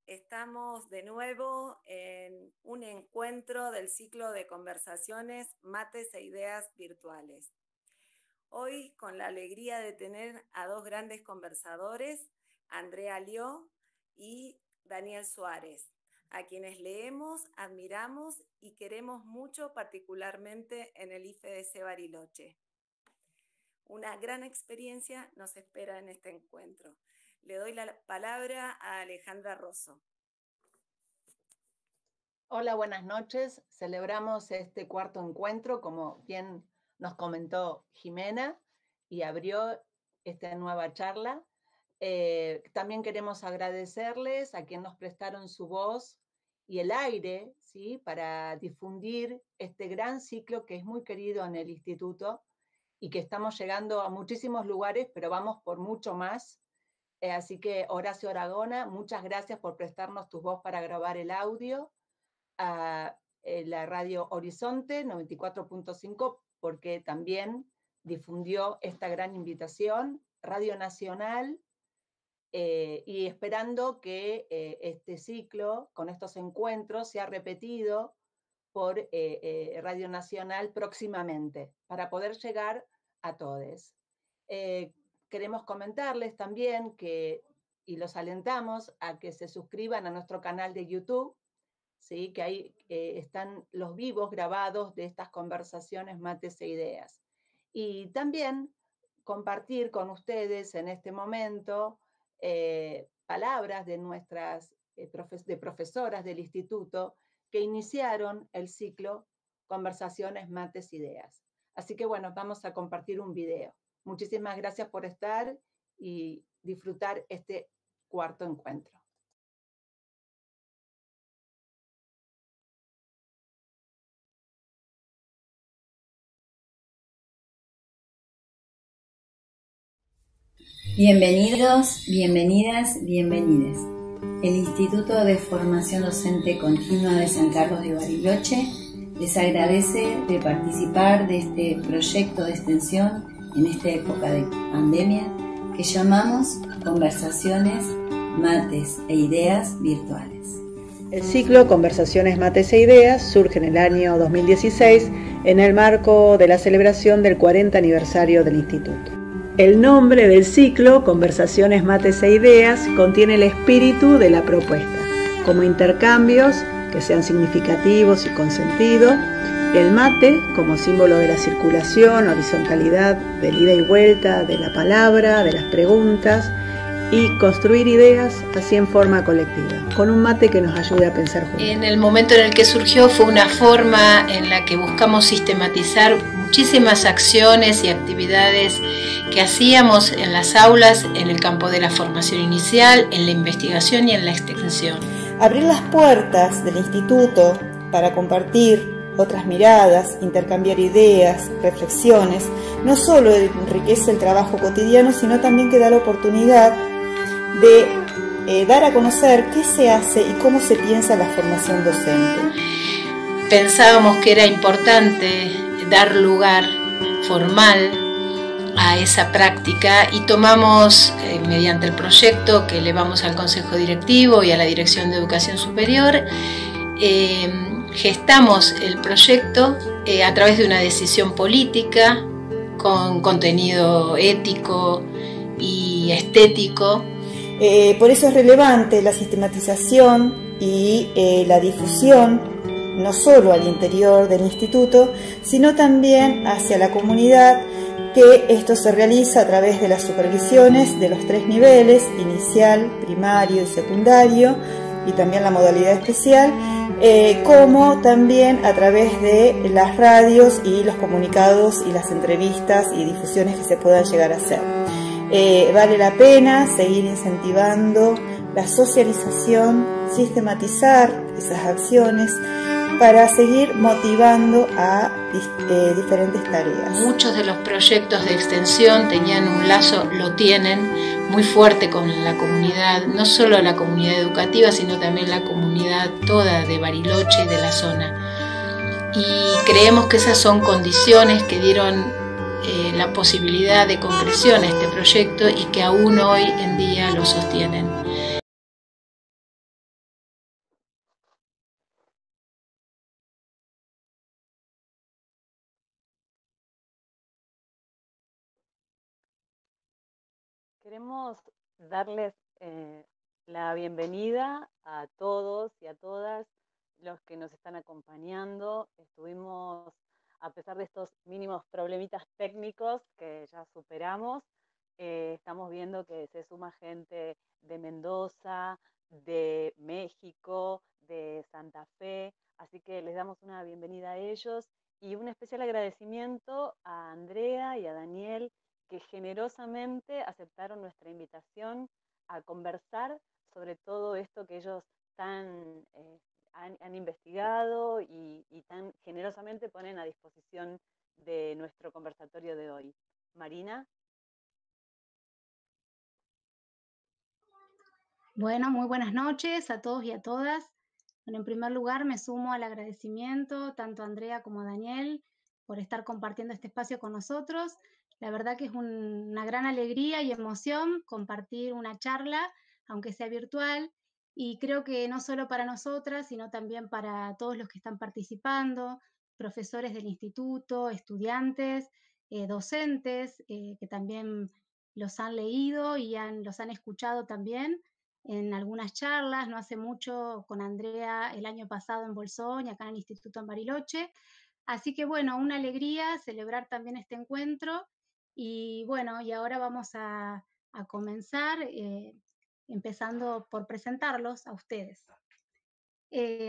Estamos de nuevo en un encuentro del ciclo de conversaciones, mates e ideas virtuales. Hoy con la alegría de tener a dos grandes conversadores, Andrea Lió y Daniel Suárez, a quienes leemos, admiramos y queremos mucho, particularmente en el IFDC Bariloche. Una gran experiencia nos espera en este encuentro. Le doy la palabra a Alejandra Rosso. Hola, buenas noches. Celebramos este cuarto encuentro, como bien nos comentó Jimena, y abrió esta nueva charla. También queremos agradecerles a quienes nos prestaron su voz y el aire, ¿sí?, para difundir este gran ciclo que es muy querido en el instituto y que estamos llegando a muchísimos lugares, pero vamos por mucho más. Así que, Horacio Aragona, muchas gracias por prestarnos tu voz para grabar el audio. A la radio Horizonte 94.5, porque también difundió esta gran invitación, Radio Nacional, y esperando que este ciclo, con estos encuentros, sea repetido por Radio Nacional próximamente, para poder llegar a todos. Queremos comentarles también y los alentamos a que se suscriban a nuestro canal de YouTube, ¿sí?, que ahí están los vivos grabados de estas conversaciones, mates e ideas. Y también compartir con ustedes en este momento palabras de nuestras profesoras del instituto que iniciaron el ciclo Conversaciones, Mates, Ideas. Así que bueno, vamos a compartir un video. Muchísimas gracias por estar y disfrutar este cuarto encuentro. Bienvenidos, bienvenidas, bienvenides. El Instituto de Formación Docente Continua de San Carlos de Bariloche les agradece de participar de este proyecto de extensión en esta época de pandemia que llamamos Conversaciones, Mates e Ideas Virtuales. El ciclo Conversaciones, Mates e Ideas surge en el año 2016 en el marco de la celebración del 40 aniversario del Instituto. El nombre del ciclo, Conversaciones, Mates e Ideas, contiene el espíritu de la propuesta, como intercambios que sean significativos y con sentido, el mate como símbolo de la circulación, horizontalidad, del ida y vuelta, de la palabra, de las preguntas, y construir ideas así en forma colectiva, con un mate que nos ayude a pensar juntos. En el momento en el que surgió fue una forma en la que buscamos sistematizar muchísimas acciones y actividades que hacíamos en las aulas, en el campo de la formación inicial, en la investigación y en la extensión. Abrir las puertas del instituto para compartir otras miradas, intercambiar ideas, reflexiones, no solo enriquece el trabajo cotidiano, sino también que da la oportunidad de dar a conocer qué se hace y cómo se piensa la formación docente. Pensábamos que era importante dar lugar formal a esa práctica y tomamos, mediante el proyecto que elevamos al Consejo Directivo y a la Dirección de Educación Superior, gestamos el proyecto a través de una decisión política con contenido ético y estético. Por eso es relevante la sistematización y la difusión, no solo al interior del instituto, sino también hacia la comunidad, que esto se realiza a través de las supervisiones de los 3 niveles, inicial, primario y secundario, y también la modalidad especial, como también a través de las radios y los comunicados y las entrevistas y difusiones que se puedan llegar a hacer. Vale la pena seguir incentivando la socialización, sistematizar esas acciones para seguir motivando a diferentes tareas. Muchos de los proyectos de extensión tenían un lazo, lo tienen, muy fuerte con la comunidad, no solo la comunidad educativa, sino también la comunidad toda de Bariloche y de la zona. Y creemos que esas son condiciones que dieron la posibilidad de concreción a este proyecto y que aún hoy en día lo sostienen. Queremos darles la bienvenida a todos y a todas los que nos están acompañando. Estuvimos, a pesar de estos mínimos problemitas técnicos que ya superamos, estamos viendo que se suma gente de Mendoza, de México, de Santa Fe, así que les damos una bienvenida a ellos y un especial agradecimiento a Andrea y a Daniel, que generosamente aceptaron nuestra invitación a conversar sobre todo esto que ellos tan han investigado y tan generosamente ponen a disposición de nuestro conversatorio de hoy. Marina. Bueno, muy buenas noches a todos y a todas. Bueno, en primer lugar, me sumo al agradecimiento tanto a Andrea como a Daniel por estar compartiendo este espacio con nosotros. La verdad que es una gran alegría y emoción compartir una charla, aunque sea virtual, y creo que no solo para nosotras, sino también para todos los que están participando, profesores del instituto, estudiantes, docentes, que también los han leído y los han escuchado también en algunas charlas, no hace mucho con Andrea el año pasado en Bolsón y acá en el Instituto en Bariloche. Así que bueno, una alegría celebrar también este encuentro y bueno, y ahora vamos a comenzar empezando por presentarlos a ustedes.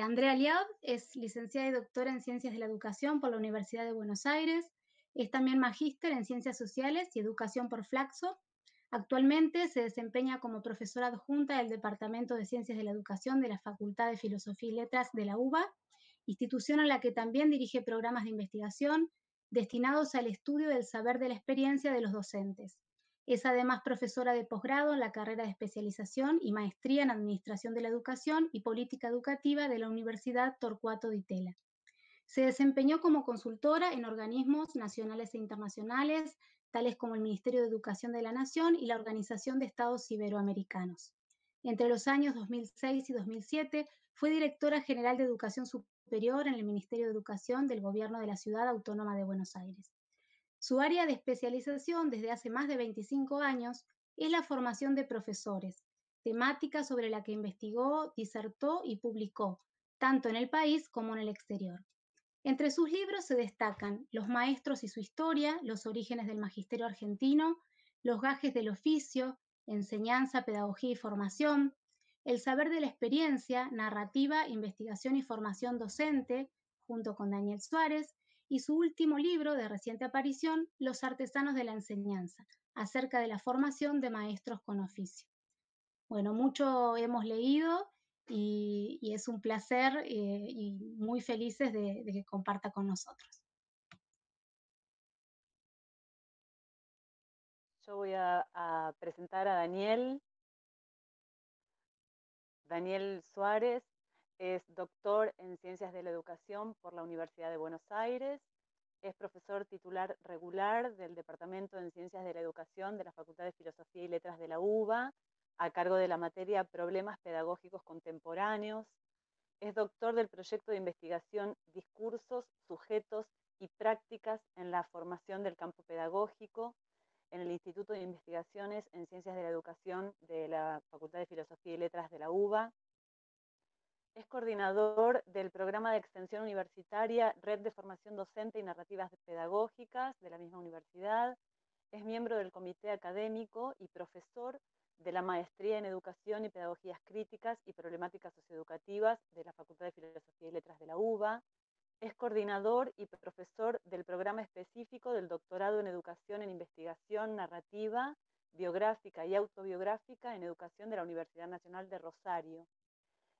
Andrea Liaud es licenciada y doctora en Ciencias de la Educación por la Universidad de Buenos Aires, es también magíster en Ciencias Sociales y Educación por Flaxo. Actualmente se desempeña como profesora adjunta del Departamento de Ciencias de la Educación de la Facultad de Filosofía y Letras de la UBA, institución en la que también dirige programas de investigación destinados al estudio del saber de la experiencia de los docentes. Es además profesora de posgrado en la carrera de especialización y maestría en Administración de la Educación y Política Educativa de la Universidad Torcuato Di Tella. Se desempeñó como consultora en organismos nacionales e internacionales, tales como el Ministerio de Educación de la Nación y la Organización de Estados Iberoamericanos. Entre los años 2006 y 2007 fue directora general de Educación Superior en el Ministerio de Educación del Gobierno de la Ciudad Autónoma de Buenos Aires. Su área de especialización desde hace más de 25 años es la formación de profesores, temática sobre la que investigó, disertó y publicó, tanto en el país como en el exterior. Entre sus libros se destacan Los maestros y su historia, Los orígenes del magisterio argentino, Los gajes del oficio, Enseñanza, pedagogía y formación, El saber de la experiencia, narrativa, investigación y formación docente, junto con Daniel Suárez, y su último libro de reciente aparición, Los artesanos de la enseñanza, acerca de la formación de maestros con oficio. Bueno, mucho hemos leído y es un placer y muy felices de que comparta con nosotros. Yo voy a presentar a Daniel. Daniel Suárez es doctor en Ciencias de la Educación por la Universidad de Buenos Aires, es profesor titular regular del Departamento en Ciencias de la Educación de la Facultad de Filosofía y Letras de la UBA, a cargo de la materia Problemas Pedagógicos Contemporáneos. Es doctor del proyecto de investigación Discursos, Sujetos y Prácticas en la Formación del Campo Pedagógico en el Instituto de Investigaciones en Ciencias de la Educación de la Facultad de Filosofía y Letras de la UBA. Es coordinador del programa de extensión universitaria Red de Formación Docente y Narrativas Pedagógicas de la misma universidad. Es miembro del comité académico y profesor de la Maestría en Educación y Pedagogías Críticas y Problemáticas Socioeducativas de la Facultad de Filosofía y Letras de la UBA. Es coordinador y profesor del programa específico del doctorado en Educación en Investigación Narrativa, Biográfica y Autobiográfica en Educación de la Universidad Nacional de Rosario.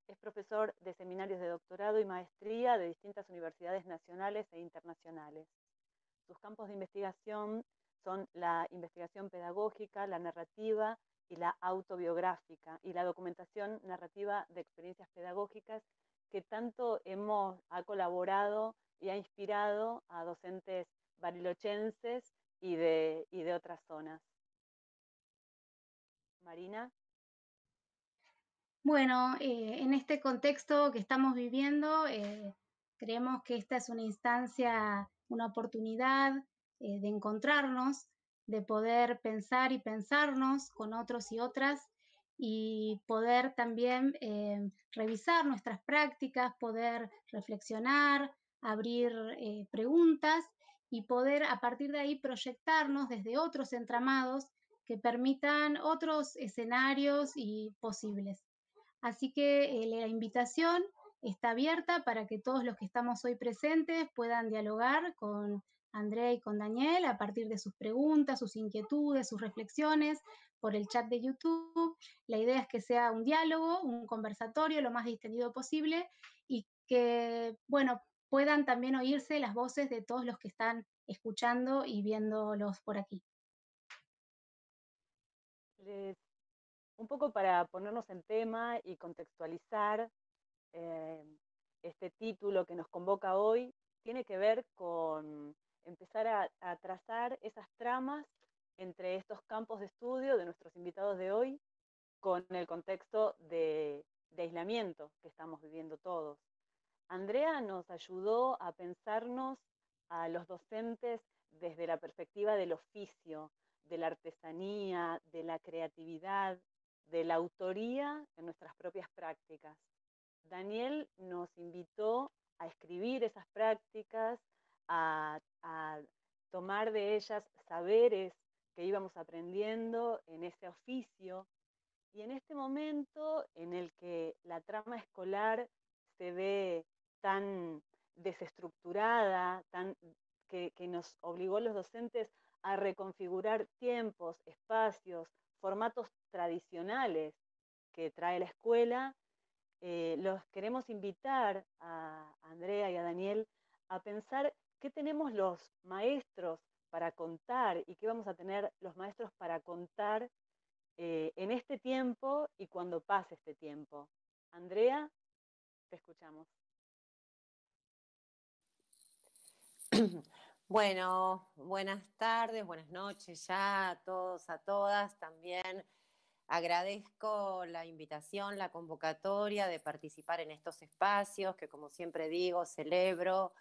Es profesor de seminarios de doctorado y maestría de distintas universidades nacionales e internacionales. Sus campos de investigación son la investigación pedagógica, la narrativa y la autobiográfica, y la documentación narrativa de experiencias pedagógicas, que tanto ha colaborado y ha inspirado a docentes barilochenses y de otras zonas. Marina. Bueno, en este contexto que estamos viviendo, creemos que esta es una instancia, una oportunidad de encontrarnos, de poder pensar y pensarnos con otros y otras y poder también revisar nuestras prácticas, poder reflexionar, abrir preguntas y poder a partir de ahí proyectarnos desde otros entramados que permitan otros escenarios y posibles. Así que la invitación está abierta para que todos los que estamos hoy presentes puedan dialogar con Andrea y con Daniel a partir de sus preguntas, sus inquietudes, sus reflexiones por el chat de YouTube. La idea es que sea un diálogo, un conversatorio lo más distendido posible y que, bueno, puedan también oírse las voces de todos los que están escuchando y viéndolos por aquí. Un poco para ponernos en tema y contextualizar, este título que nos convoca hoy tiene que ver con empezar a trazar esas tramas entre estos campos de estudio de nuestros invitados de hoy con el contexto de aislamiento que estamos viviendo todos. Andrea nos ayudó a pensarnos a los docentes desde la perspectiva del oficio, de la artesanía, de la creatividad, de la autoría en nuestras propias prácticas. Daniel nos invitó a escribir esas prácticas, a tomar de ellas saberes que íbamos aprendiendo en ese oficio. Y en este momento en el que la trama escolar se ve tan desestructurada, que nos obligó a los docentes a reconfigurar tiempos, espacios, formatos tradicionales que trae la escuela, los queremos invitar a Andrea y a Daniel a pensar qué tenemos los maestros para contar y qué vamos a tener los maestros para contar en este tiempo y cuando pase este tiempo. Andrea, te escuchamos. Bueno, buenas tardes, buenas noches ya a todos, a todas. También agradezco la invitación, la convocatoria de participar en estos espacios que, como siempre digo, celebro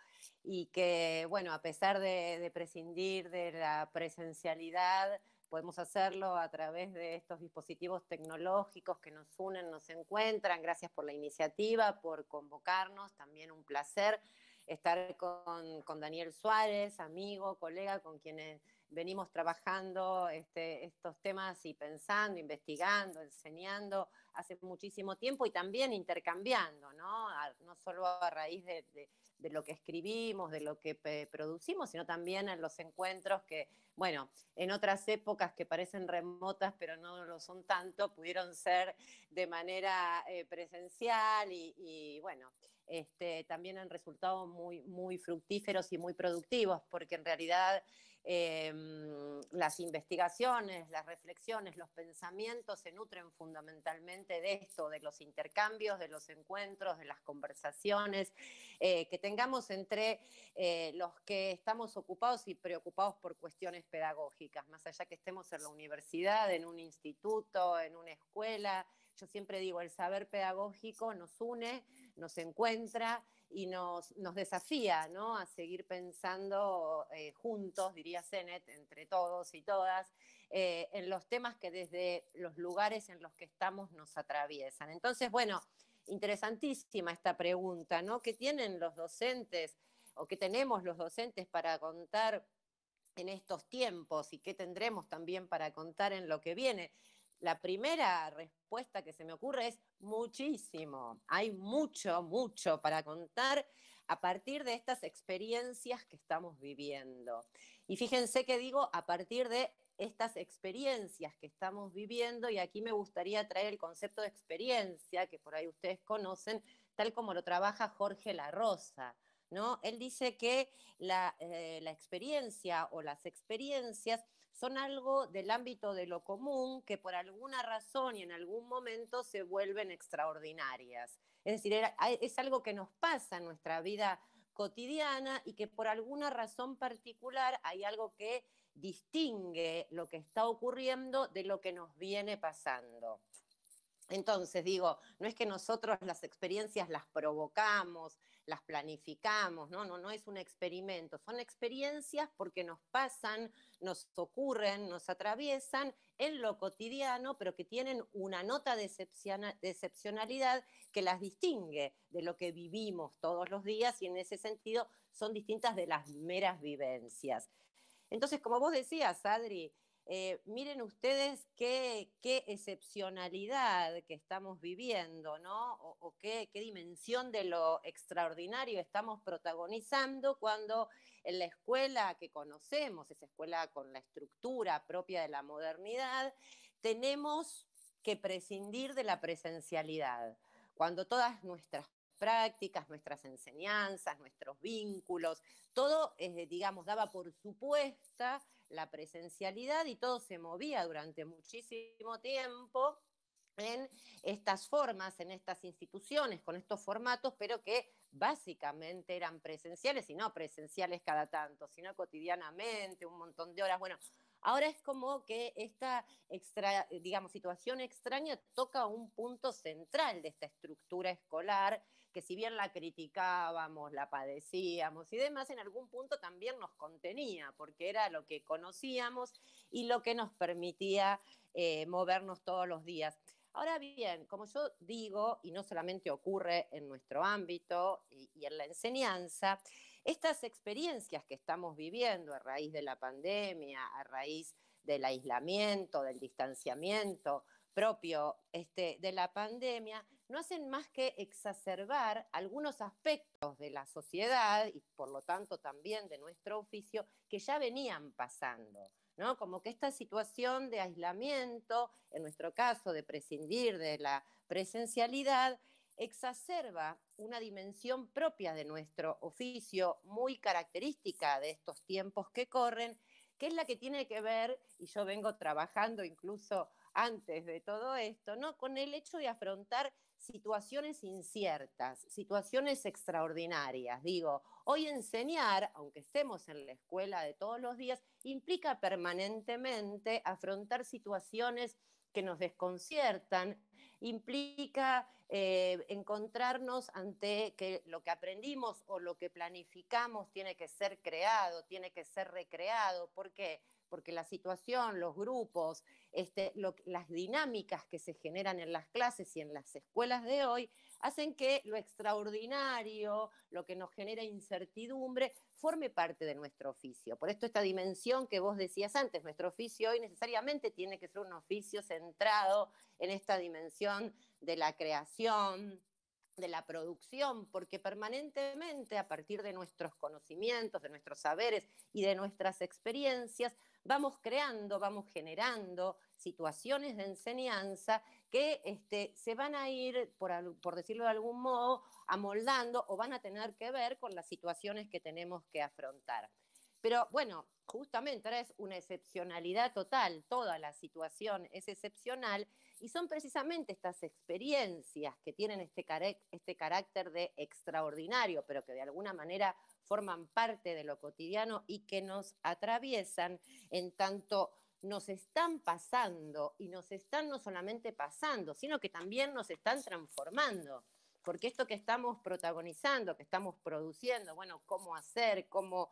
y que, bueno, a pesar de prescindir de la presencialidad, podemos hacerlo a través de estos dispositivos tecnológicos que nos unen, nos encuentran. Gracias por la iniciativa, por convocarnos, también un placer estar con Daniel Suárez, amigo, colega, con quienes venimos trabajando estos temas y pensando, investigando, enseñando hace muchísimo tiempo y también intercambiando, ¿no? No solo a raíz de lo que escribimos, de lo que producimos, sino también en los encuentros que, bueno, en otras épocas que parecen remotas, pero no lo son tanto, pudieron ser de manera presencial y bueno, también han resultado muy, muy fructíferos y muy productivos, porque en realidad las investigaciones, las reflexiones, los pensamientos se nutren fundamentalmente de esto, de los intercambios, de los encuentros, de las conversaciones que tengamos entre los que estamos ocupados y preocupados por cuestiones pedagógicas, más allá que estemos en la universidad, en un instituto, en una escuela. Yo siempre digo, el saber pedagógico nos une, nos encuentra y nos desafía, ¿no?, a seguir pensando juntos, diría Sennett, entre todos y todas, en los temas que desde los lugares en los que estamos nos atraviesan. Entonces, bueno, interesantísima esta pregunta, ¿no? ¿Qué tienen los docentes o qué tenemos los docentes para contar en estos tiempos y qué tendremos también para contar en lo que viene? La primera respuesta que se me ocurre es muchísimo. Hay mucho, mucho para contar a partir de estas experiencias que estamos viviendo. Y fíjense que digo a partir de estas experiencias que estamos viviendo, y aquí me gustaría traer el concepto de experiencia, que por ahí ustedes conocen, tal como lo trabaja Jorge La Rosa, ¿no? Él dice que la experiencia o las experiencias son algo del ámbito de lo común que por alguna razón y en algún momento se vuelven extraordinarias. Es decir, es algo que nos pasa en nuestra vida cotidiana y que por alguna razón particular hay algo que distingue lo que está ocurriendo de lo que nos viene pasando. Entonces, digo, no es que nosotros las experiencias las provocamos, las planificamos, no es un experimento, son experiencias porque nos pasan, nos ocurren, nos atraviesan en lo cotidiano, pero que tienen una nota de excepcionalidad que las distingue de lo que vivimos todos los días y en ese sentido son distintas de las meras vivencias. Entonces, como vos decías, Adri, miren ustedes qué excepcionalidad que estamos viviendo, ¿no? O qué dimensión de lo extraordinario estamos protagonizando cuando en la escuela que conocemos, esa escuela con la estructura propia de la modernidad, tenemos que prescindir de la presencialidad. Cuando todas nuestras prácticas, nuestras enseñanzas, nuestros vínculos, todo, digamos, daba por supuesta la presencialidad y todo se movía durante muchísimo tiempo en estas formas, en estas instituciones, con estos formatos, pero que básicamente eran presenciales y no presenciales cada tanto, sino cotidianamente, un montón de horas. Bueno, ahora es como que esta situación extraña toca un punto central de esta estructura escolar, que si bien la criticábamos, la padecíamos y demás, en algún punto también nos contenía, porque era lo que conocíamos y lo que nos permitía movernos todos los días. Ahora bien, como yo digo, y no solamente ocurre en nuestro ámbito y en la enseñanza, estas experiencias que estamos viviendo a raíz de la pandemia, a raíz del aislamiento, del distanciamiento propio de la pandemia, no hacen más que exacerbar algunos aspectos de la sociedad y por lo tanto también de nuestro oficio que ya venían pasando, ¿no? Como que esta situación de aislamiento, en nuestro caso de prescindir de la presencialidad, exacerba una dimensión propia de nuestro oficio muy característica de estos tiempos que corren, que es la que tiene que ver, y yo vengo trabajando incluso antes de todo esto, ¿no? Con el hecho de afrontar situaciones inciertas, situaciones extraordinarias. Digo, hoy enseñar, aunque estemos en la escuela de todos los días, implica permanentemente afrontar situaciones que nos desconciertan, implica encontrarnos ante que lo que aprendimos o lo que planificamos tiene que ser creado, tiene que ser recreado. ¿Por qué? Porque la situación, los grupos, las dinámicas que se generan en las clases y en las escuelas de hoy hacen que lo extraordinario, lo que nos genera incertidumbre, forme parte de nuestro oficio. Por esto esta dimensión que vos decías antes, nuestro oficio hoy necesariamente tiene que ser un oficio centrado en esta dimensión de la creación, de la producción, porque permanentemente a partir de nuestros conocimientos, de nuestros saberes y de nuestras experiencias, vamos creando, vamos generando situaciones de enseñanza que se van a ir, por decirlo de algún modo, amoldando o van a tener que ver con las situaciones que tenemos que afrontar. Pero bueno, justamente ahora es una excepcionalidad total, toda la situación es excepcional y son precisamente estas experiencias que tienen este carácter de extraordinario, pero que de alguna manera forman parte de lo cotidiano y que nos atraviesan en tanto nos están pasando y nos están no solamente pasando, sino que también nos están transformando. Porque esto que estamos protagonizando, que estamos produciendo, bueno, cómo hacer, cómo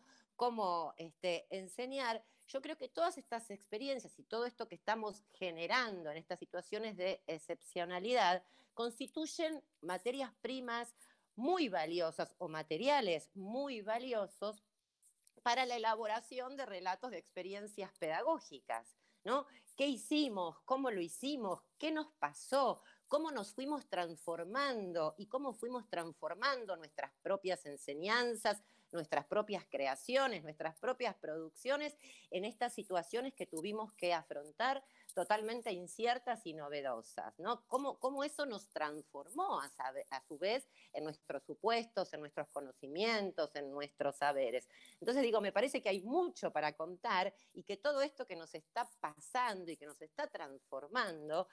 enseñar, yo creo que todas estas experiencias y todo esto que estamos generando en estas situaciones de excepcionalidad constituyen materias primas muy valiosas o materiales muy valiosos para la elaboración de relatos de experiencias pedagógicas, ¿no? ¿Qué hicimos? ¿Cómo lo hicimos? ¿Qué nos pasó? ¿Cómo nos fuimos transformando? ¿Y cómo fuimos transformando nuestras propias enseñanzas, nuestras propias creaciones, nuestras propias producciones en estas situaciones que tuvimos que afrontar totalmente inciertas y novedosas, ¿no? ¿Cómo eso nos transformó a su vez en nuestros supuestos, en nuestros conocimientos, en nuestros saberes? Entonces digo, me parece que hay mucho para contar y que todo esto que nos está pasando y que nos está transformando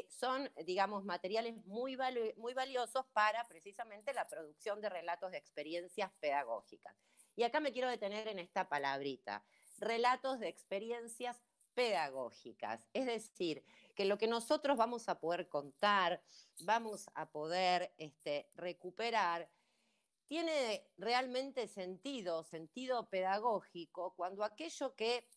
son, digamos, materiales muy valiosos para precisamente la producción de relatos de experiencias pedagógicas. Y acá me quiero detener en esta palabrita, relatos de experiencias pedagógicas. Es decir, que lo que nosotros vamos a poder contar, vamos a poder recuperar, tiene realmente sentido pedagógico, cuando aquello que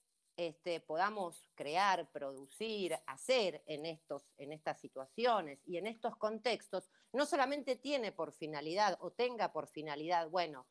podamos crear, producir, hacer en estas situaciones y en estos contextos, no solamente tiene por finalidad o tenga por finalidad, bueno,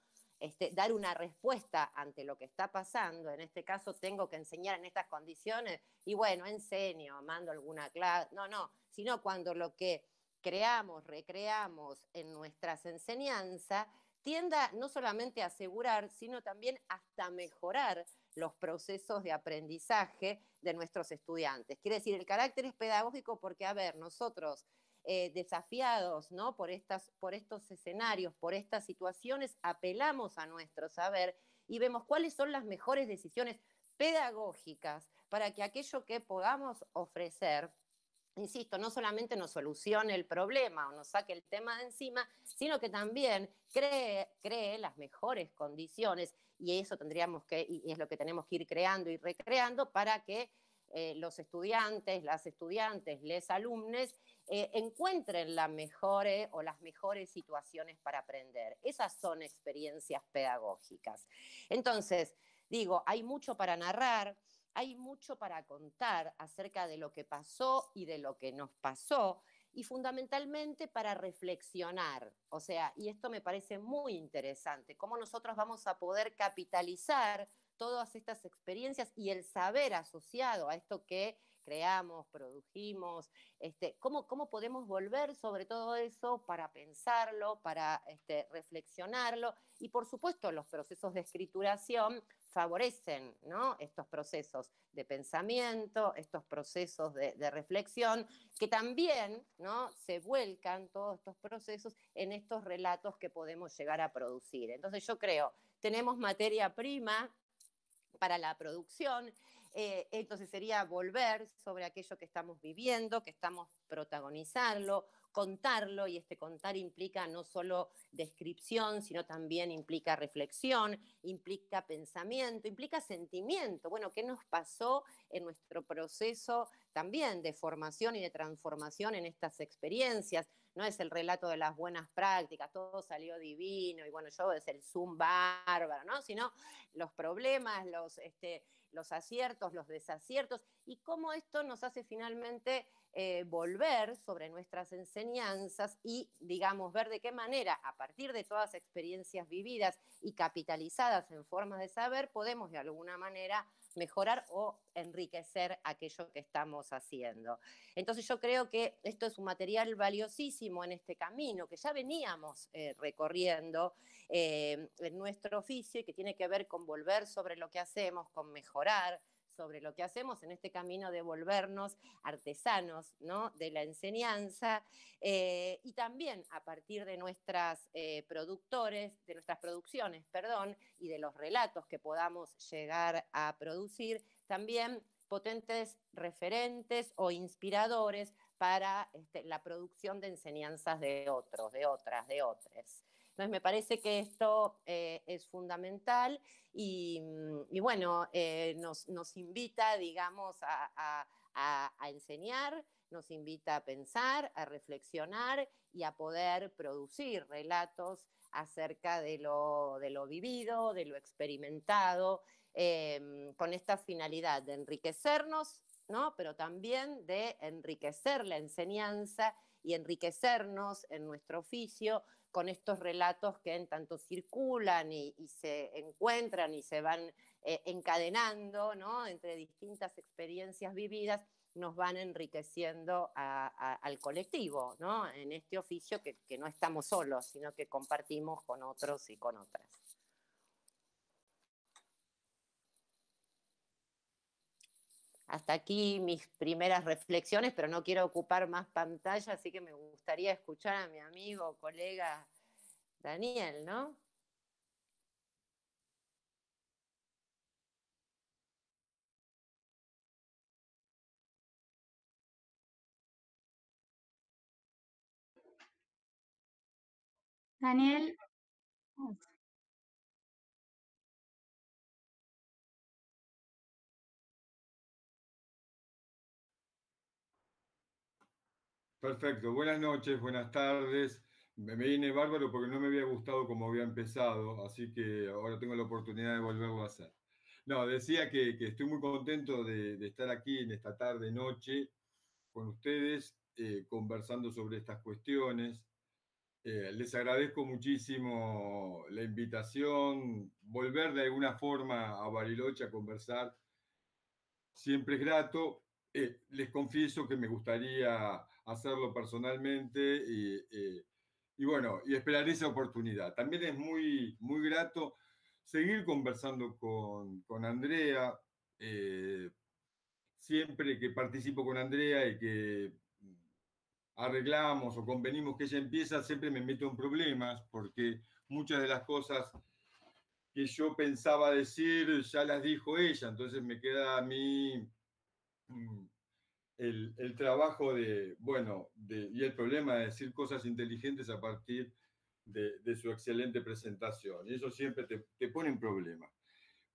dar una respuesta ante lo que está pasando. En este caso tengo que enseñar en estas condiciones y bueno, enseño, mando alguna clase, no, sino cuando lo que creamos, recreamos en nuestras enseñanzas tienda no solamente a asegurar, sino también hasta mejorar los procesos de aprendizaje de nuestros estudiantes. Quiere decir, el carácter es pedagógico porque, a ver, nosotros desafiados, ¿no?, por estos escenarios, por estas situaciones, apelamos a nuestro saber y vemos cuáles son las mejores decisiones pedagógicas para que aquello que podamos ofrecer, insisto, no solamente nos solucione el problema o nos saque el tema de encima, sino que también cree las mejores condiciones, y eso y es lo que tenemos que ir creando y recreando para que los estudiantes, las estudiantes, les alumnos encuentren las mejores situaciones para aprender. Esas son experiencias pedagógicas. Entonces, digo, hay mucho para narrar, hay mucho para contar acerca de lo que pasó y de lo que nos pasó, y fundamentalmente para reflexionar. O sea, y esto me parece muy interesante, cómo nosotros vamos a poder capitalizar todas estas experiencias y el saber asociado a esto que creamos, produjimos, cómo podemos volver sobre todo eso para pensarlo, para reflexionarlo, y por supuesto los procesos de escrituración favorecen, ¿no?, estos procesos de pensamiento, estos procesos de reflexión, que también, ¿no?, se vuelcan todos estos procesos en estos relatos que podemos llegar a producir. Entonces yo creo, tenemos materia prima para la producción, entonces sería volver sobre aquello que estamos viviendo, que estamos protagonizarlo, contarlo, y contar implica no solo descripción, sino también implica reflexión, implica pensamiento, implica sentimiento. Bueno, ¿qué nos pasó en nuestro proceso también de formación y de transformación en estas experiencias? No es el relato de las buenas prácticas, todo salió divino, y bueno, yo es el Zoom bárbaro, ¿no? Sino los problemas, los aciertos, los desaciertos, y cómo esto nos hace finalmente volver sobre nuestras enseñanzas y, digamos, ver de qué manera, a partir de todas las experiencias vividas y capitalizadas en formas de saber, podemos de alguna manera mejorar o enriquecer aquello que estamos haciendo. Entonces yo creo que esto es un material valiosísimo en este camino que ya veníamos recorriendo en nuestro oficio, y que tiene que ver con volver sobre lo que hacemos, con mejorar sobre lo que hacemos en este camino de volvernos artesanos, ¿no?, de la enseñanza, y también a partir de nuestras producciones, y de los relatos que podamos llegar a producir, también potentes referentes o inspiradores para la producción de enseñanzas de otros, de otras, de otros. Entonces me parece que esto es fundamental, y bueno, nos invita, digamos, a enseñar, nos invita a pensar, a reflexionar y a poder producir relatos acerca de lo vivido, de lo experimentado, con esta finalidad de enriquecernos, ¿no?, pero también de enriquecer la enseñanza y enriquecernos en nuestro oficio con estos relatos que en tanto circulan y se encuentran y se van encadenando, ¿no?, entre distintas experiencias vividas, nos van enriqueciendo al colectivo, ¿no?, en este oficio que no estamos solos, sino que compartimos con otros y con otras. Hasta aquí mis primeras reflexiones, pero no quiero ocupar más pantalla, así que me gustaría escuchar a mi amigo, colega Daniel, ¿no? Daniel, Perfecto, buenas noches, buenas tardes. Me viene bárbaro porque no me había gustado como había empezado, así que ahora tengo la oportunidad de volverlo a hacer. No, decía que estoy muy contento de estar aquí en esta tarde, noche, con ustedes, conversando sobre estas cuestiones. Les agradezco muchísimo la invitación, volver de alguna forma a Bariloche a conversar. Siempre es grato. Les confieso que me gustaría hacerlo personalmente y bueno, y esperar esa oportunidad. También es muy, muy grato seguir conversando con Andrea. Siempre que participo con Andrea y que arreglamos o convenimos que ella empieza, siempre me meto en problemas porque muchas de las cosas que yo pensaba decir ya las dijo ella, entonces me queda a mí el trabajo y el problema de decir cosas inteligentes a partir de su excelente presentación. Y eso siempre te pone en problema.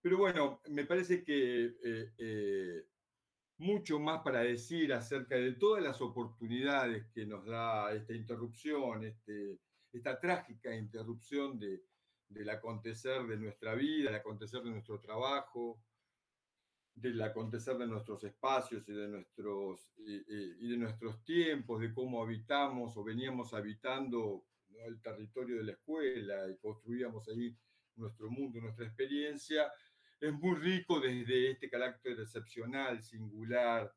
Pero bueno, me parece que mucho más para decir acerca de todas las oportunidades que nos da esta interrupción, esta trágica interrupción del acontecer de nuestra vida, del acontecer de nuestro trabajo, del acontecer de nuestros espacios y de nuestros tiempos, de cómo habitamos o veníamos habitando, ¿no?, el territorio de la escuela y construíamos ahí nuestro mundo, nuestra experiencia. Es muy rico desde este carácter excepcional, singular,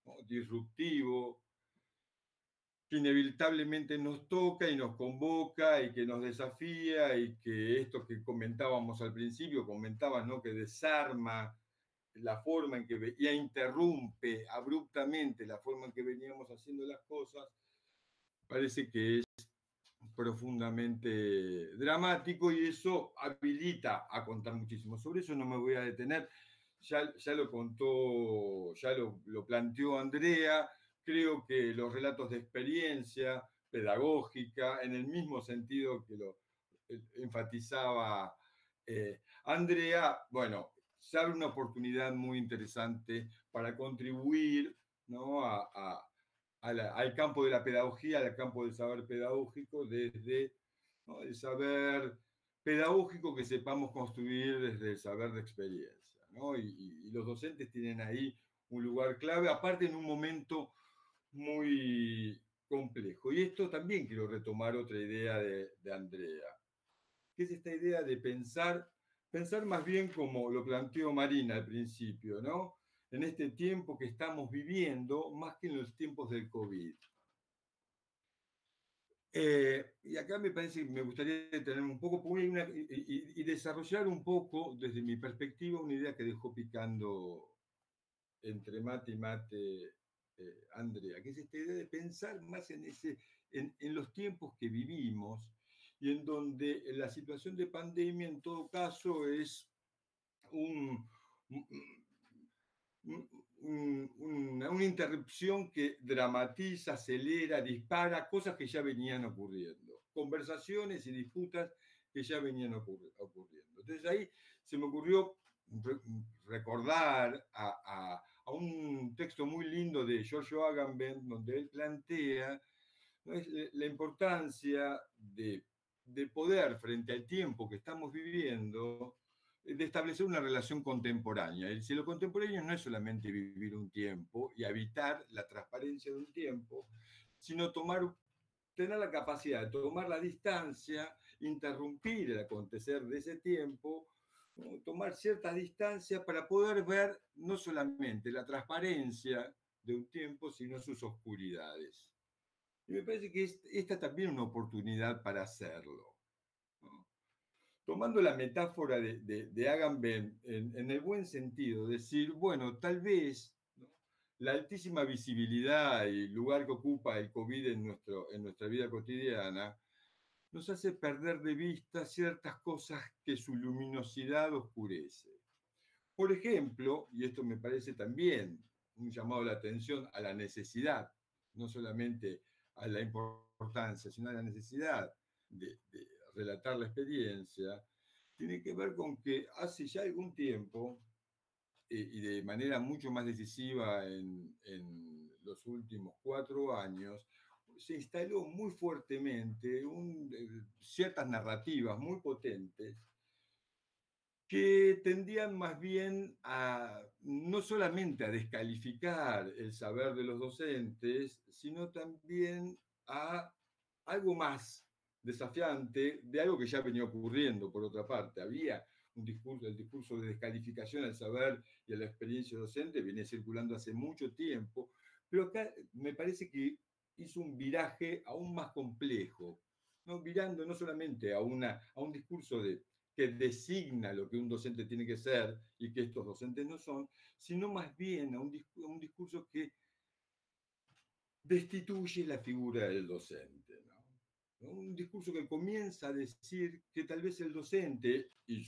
¿no?, disruptivo, que inevitablemente nos toca y nos convoca y que nos desafía y que esto que comentábamos al principio, ¿no?, que desarma la forma en que ya interrumpe abruptamente la forma en que veníamos haciendo las cosas, parece que es profundamente dramático y eso habilita a contar muchísimo. Sobre eso no me voy a detener, ya lo contó, ya lo planteó Andrea. Creo que los relatos de experiencia pedagógica, en el mismo sentido que lo enfatizaba Andrea, bueno, se abre una oportunidad muy interesante para contribuir, ¿no?, al campo de la pedagogía, al campo del saber pedagógico, desde, ¿no?, el saber pedagógico que sepamos construir desde el saber de experiencia, ¿no? Y los docentes tienen ahí un lugar clave, aparte en un momento muy complejo. Y esto también quiero retomar otra idea de Andrea, que es esta idea de pensar más bien como lo planteó Marina al principio, ¿no?, en este tiempo que estamos viviendo, más que en los tiempos del COVID. Y acá me parece que me gustaría tener un poco y desarrollar un poco, desde mi perspectiva, una idea que dejó picando entre mate y mate Andrea, que es esta idea de pensar más en los tiempos que vivimos y en donde la situación de pandemia en todo caso es una interrupción que dramatiza, acelera, dispara cosas que ya venían ocurriendo, conversaciones y disputas que ya venían ocurriendo. Entonces ahí se me ocurrió recordar a un texto muy lindo de Giorgio Agamben, donde él plantea, ¿no?, la importancia de poder, frente al tiempo que estamos viviendo, de establecer una relación contemporánea. Y si lo contemporáneo no es solamente vivir un tiempo y habitar la transparencia de un tiempo, sino tener la capacidad de tomar la distancia, interrumpir el acontecer de ese tiempo, ¿no?, tomar cierta distancia para poder ver no solamente la transparencia de un tiempo, sino sus oscuridades. Y me parece que esta también es una oportunidad para hacerlo, ¿no? Tomando la metáfora de Agamben en el buen sentido, decir, bueno, tal vez, ¿no?, la altísima visibilidad y el lugar que ocupa el COVID en nuestra vida cotidiana nos hace perder de vista ciertas cosas que su luminosidad oscurece. Por ejemplo, y esto me parece también un llamado a la atención a la necesidad, no solamente a la importancia, sino a la necesidad de relatar la experiencia, tiene que ver con que hace ya algún tiempo, y de manera mucho más decisiva en los últimos 4 años, se instaló muy fuertemente ciertas narrativas muy potentes que tendían más bien a no solamente a descalificar el saber de los docentes, sino también a algo más desafiante de algo que ya venía ocurriendo, por otra parte. Había el discurso de descalificación al saber y a la experiencia docente, venía circulando hace mucho tiempo, pero acá me parece que hizo un viraje aún más complejo, ¿no? Virando no solamente a un discurso que designa lo que un docente tiene que ser y que estos docentes no son, sino más bien a un discurso que destituye la figura del docente, ¿no? Un discurso que comienza a decir que tal vez el docente y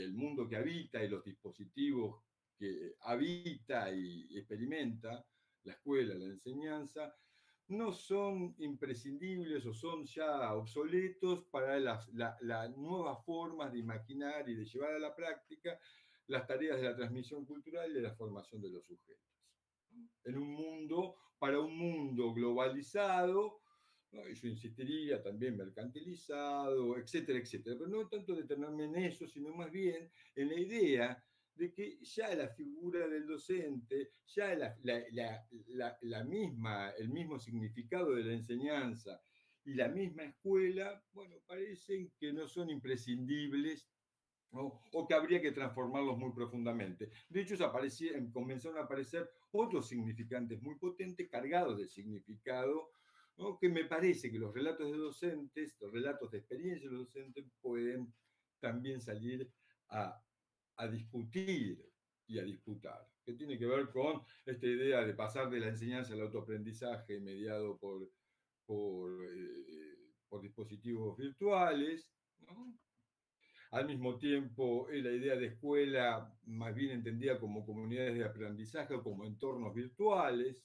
el mundo que habita y los dispositivos que habita y experimenta, la escuela, la enseñanza, no son imprescindibles o son ya obsoletos para las nuevas formas de imaginar y de llevar a la práctica las tareas de la transmisión cultural y de la formación de los sujetos. Para un mundo globalizado, ¿no? Y yo insistiría también mercantilizado, etcétera, etcétera, pero no tanto detenerme en eso, sino más bien en la idea de que ya la figura del docente, ya el mismo significado de la enseñanza y la misma escuela, bueno, parecen que no son imprescindibles, ¿no? O que habría que transformarlos muy profundamente. De hecho, comenzaron a aparecer otros significantes muy potentes, cargados de significado, ¿no? Que me parece que los relatos de docentes, los relatos de experiencia de los docentes pueden también salir a discutir y a disputar, que tiene que ver con esta idea de pasar de la enseñanza al autoaprendizaje mediado por dispositivos virtuales, ¿no? Al mismo tiempo, la idea de escuela más bien entendida como comunidades de aprendizaje o como entornos virtuales,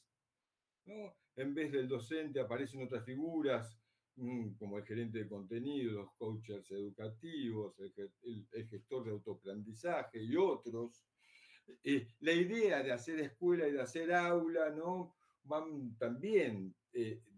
¿no? En vez del docente aparecen otras figuras, como el gerente de contenido, los coaches educativos, el gestor de autoaprendizaje y otros. La idea de hacer escuela y de hacer aula, ¿no? Van también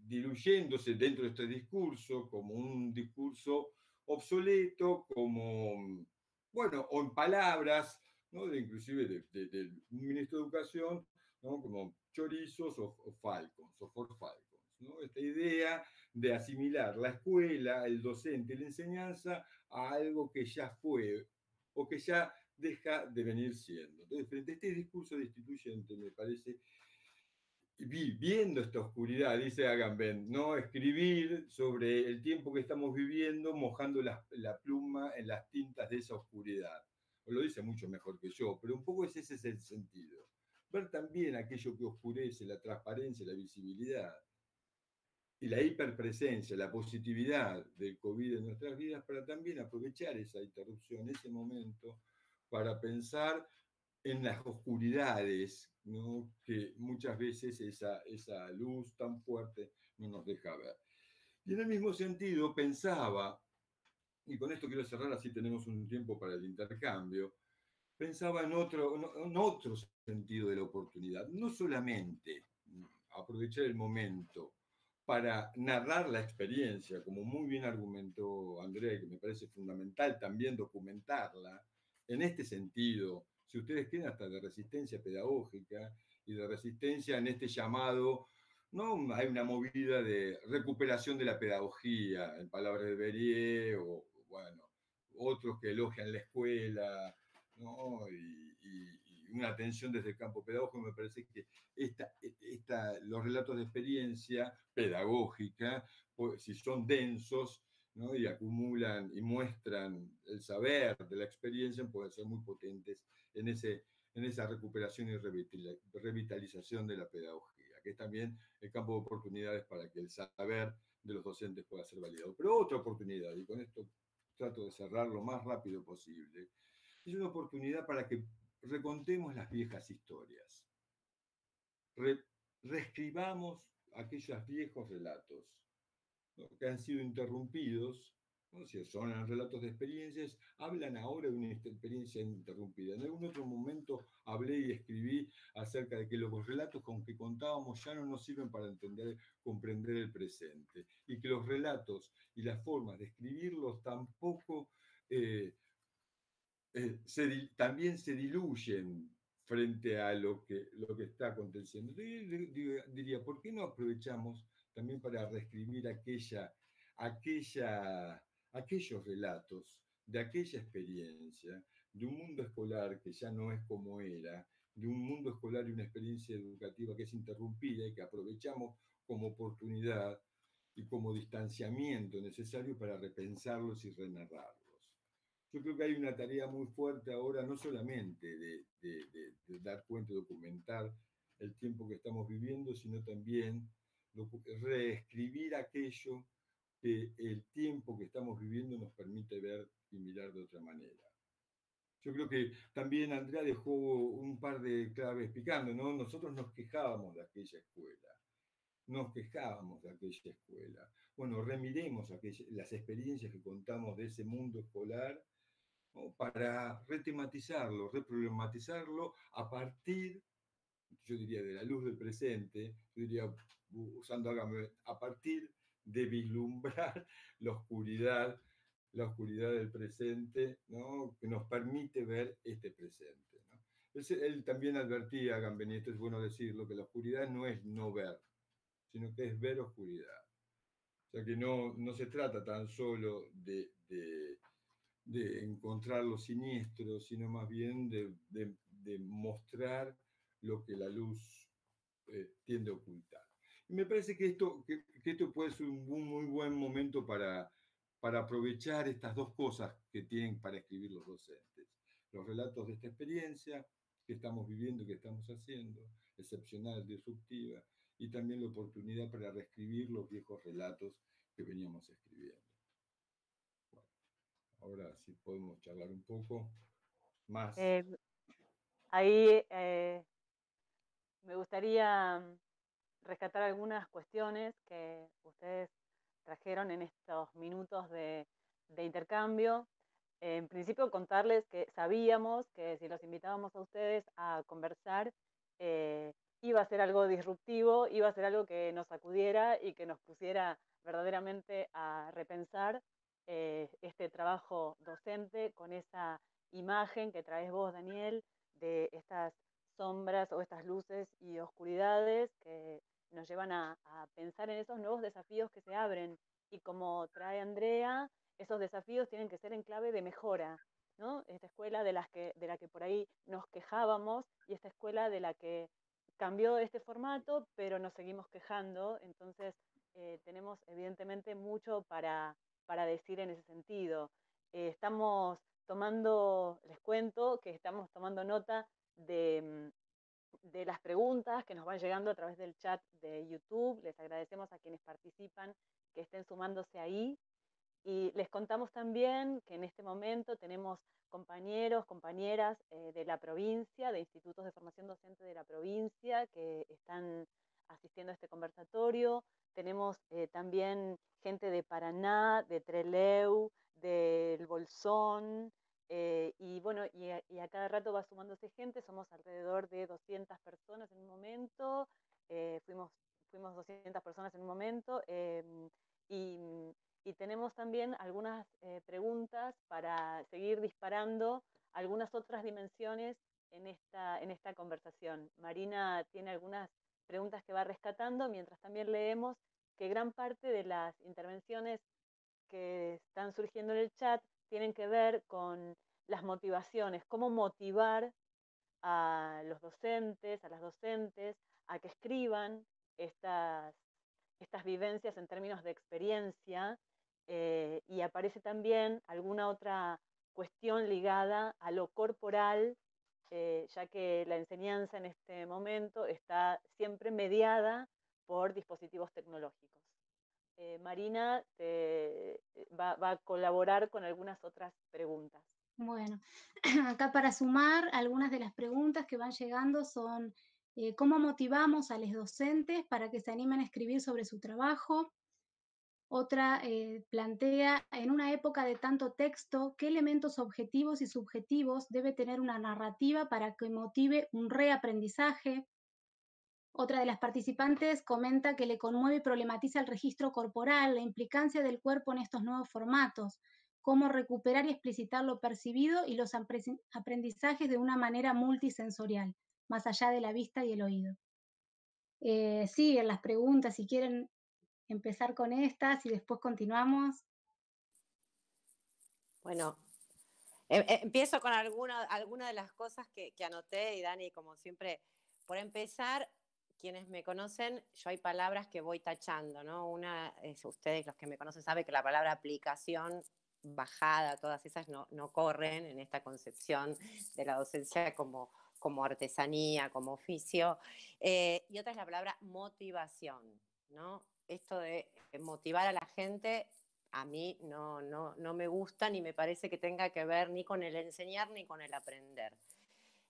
diluyéndose dentro de este discurso como un discurso obsoleto, como, bueno, o en palabras, ¿no? Inclusive del ministro de Educación, ¿no? Como chorizos o falcons, o for falcons, ¿no? Esta idea de asimilar la escuela, el docente y la enseñanza a algo que ya fue o que ya deja de venir siendo. Entonces, frente a este discurso destituyente, me parece, viendo esta oscuridad, dice Agamben, ¿no? Escribir sobre el tiempo que estamos viviendo, mojando la pluma en las tintas de esa oscuridad. Lo dice mucho mejor que yo, pero un poco ese es el sentido. Ver también aquello que oscurece, la transparencia, la visibilidad y la hiperpresencia, la positividad del COVID en nuestras vidas, para también aprovechar esa interrupción, ese momento, para pensar en las oscuridades, ¿no? Que muchas veces esa luz tan fuerte no nos deja ver. Y en el mismo sentido pensaba, y con esto quiero cerrar, así tenemos un tiempo para el intercambio, pensaba en otro sentido de la oportunidad, no solamente aprovechar el momento para narrar la experiencia, como muy bien argumentó Andrea, que me parece fundamental también documentarla, en este sentido, si ustedes quieren, hasta de resistencia pedagógica y de resistencia en este llamado, no hay una movida de recuperación de la pedagogía, en palabras de Berrier, o bueno, otros que elogian la escuela, ¿no? Y una atención desde el campo pedagógico. Me parece que los relatos de experiencia pedagógica, pues, si son densos, ¿no? Y acumulan y muestran el saber de la experiencia, pueden ser muy potentes en esa recuperación y revitalización de la pedagogía, que es también el campo de oportunidades para que el saber de los docentes pueda ser validado. Pero otra oportunidad, y con esto trato de cerrar lo más rápido posible, es una oportunidad para que recontemos las viejas historias. Reescribamos aquellos viejos relatos, ¿no? Que han sido interrumpidos ¿no? Si son relatos de experiencias, hablan ahora de una experiencia interrumpida. En algún otro momento hablé y escribí acerca de que los relatos con que contábamos ya no nos sirven para comprender el presente, y que los relatos y las formas de escribirlos tampoco también se diluyen frente a lo que está aconteciendo. Diría, ¿por qué no aprovechamos también para reescribir aquellos relatos de aquella experiencia, de un mundo escolar que ya no es como era, de un mundo escolar y una experiencia educativa que es interrumpida y que aprovechamos como oportunidad y como distanciamiento necesario para repensarlos y renarrarlos? Yo creo que hay una tarea muy fuerte ahora, no solamente de dar cuenta y documentar el tiempo que estamos viviendo, sino también reescribir aquello que el tiempo que estamos viviendo nos permite ver y mirar de otra manera. Yo creo que también Andrea dejó un par de claves picando, ¿no? Nosotros nos quejábamos de aquella escuela. Bueno, remiremos las experiencias que contamos de ese mundo escolar, ¿no? Para retematizarlo, reproblematizarlo a partir, yo diría, de la luz del presente, yo diría, usando a partir de vislumbrar la oscuridad del presente, ¿no? Que nos permite ver este presente, ¿no? Él también advertía, Gambeni, esto es bueno decirlo, que la oscuridad no es no ver, sino que es ver oscuridad. O sea que no se trata tan solo de encontrar lo siniestro, sino más bien de mostrar lo que la luz tiende a ocultar. Y me parece que esto puede ser un muy buen momento para aprovechar estas dos cosas que tienen para escribir los docentes. Los relatos de esta experiencia que estamos viviendo, que estamos haciendo, excepcional, disruptiva, y también la oportunidad para reescribir los viejos relatos que veníamos escribiendo. Ahora sí podemos charlar un poco más. Ahí me gustaría rescatar algunas cuestiones que ustedes trajeron en estos minutos de intercambio. En principio, contarles que sabíamos que si los invitábamos a ustedes a conversar, iba a ser algo disruptivo, iba a ser algo que nos sacudiera y que nos pusiera verdaderamente a repensar este trabajo docente con esa imagen que traes vos, Daniel, de estas sombras o estas luces y oscuridades que nos llevan a pensar en esos nuevos desafíos que se abren. Y como trae Andrea, esos desafíos tienen que ser en clave de mejora, ¿no? Esta escuela de la que por ahí nos quejábamos y esta escuela de la que cambió este formato, pero nos seguimos quejando. Entonces, tenemos evidentemente mucho para decir en ese sentido. Estamos tomando, les cuento que estamos tomando nota de las preguntas que nos van llegando a través del chat de YouTube. Les agradecemos a quienes participan que estén sumándose ahí. Y les contamos también que en este momento tenemos compañeros, compañeras de la provincia, de institutos de formación docente de la provincia que están asistiendo a este conversatorio. Tenemos también gente de Paraná, de Trelew, del Bolsón, y bueno, y a cada rato va sumándose gente. Somos alrededor de 200 personas en un momento, fuimos 200 personas en un momento, y tenemos también algunas preguntas para seguir disparando algunas otras dimensiones en esta conversación. Marina tiene algunas preguntas que va rescatando, mientras también leemos que gran parte de las intervenciones que están surgiendo en el chat tienen que ver con las motivaciones, cómo motivar a los docentes, a las docentes, a que escriban estas vivencias en términos de experiencia, y aparece también alguna otra cuestión ligada a lo corporal, ya que la enseñanza en este momento está siempre mediada por dispositivos tecnológicos. Marina va a colaborar con algunas otras preguntas. Bueno, acá para sumar, algunas de las preguntas que van llegando son ¿cómo motivamos a los docentes para que se animen a escribir sobre su trabajo? Otra plantea, en una época de tanto texto, qué elementos objetivos y subjetivos debe tener una narrativa para que motive un reaprendizaje. Otra de las participantes comenta que le conmueve y problematiza el registro corporal, la implicancia del cuerpo en estos nuevos formatos, cómo recuperar y explicitar lo percibido y los aprendizajes de una manera multisensorial, más allá de la vista y el oído. Siguen las preguntas, si quieren empezar con estas y después continuamos. Bueno, empiezo con alguna de las cosas que anoté, y Dani, como siempre, por empezar, quienes me conocen, yo hay palabras que voy tachando, ¿no? Una es, ustedes los que me conocen saben que la palabra aplicación, bajada, todas esas no corren en esta concepción de la docencia como artesanía, como oficio. Y otra es la palabra motivación, ¿no? Esto de motivar a la gente a mí no me gusta, ni me parece que tenga que ver ni con el enseñar ni con el aprender.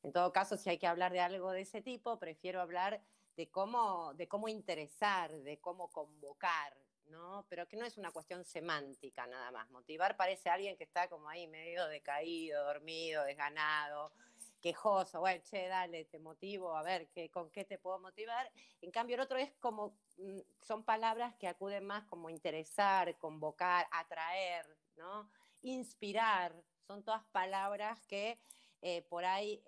En todo caso, si hay que hablar de algo de ese tipo, prefiero hablar de cómo interesar, de cómo convocar, ¿no? Pero que no es una cuestión semántica nada más. Motivar parece alguien que está como ahí medio decaído, dormido, desganado, quejoso. Bueno, che, dale, te motivo, a ver, ¿con qué te puedo motivar? En cambio, el otro es como, son palabras que acuden más como interesar, convocar, atraer, ¿no? Inspirar, son todas palabras que por ahí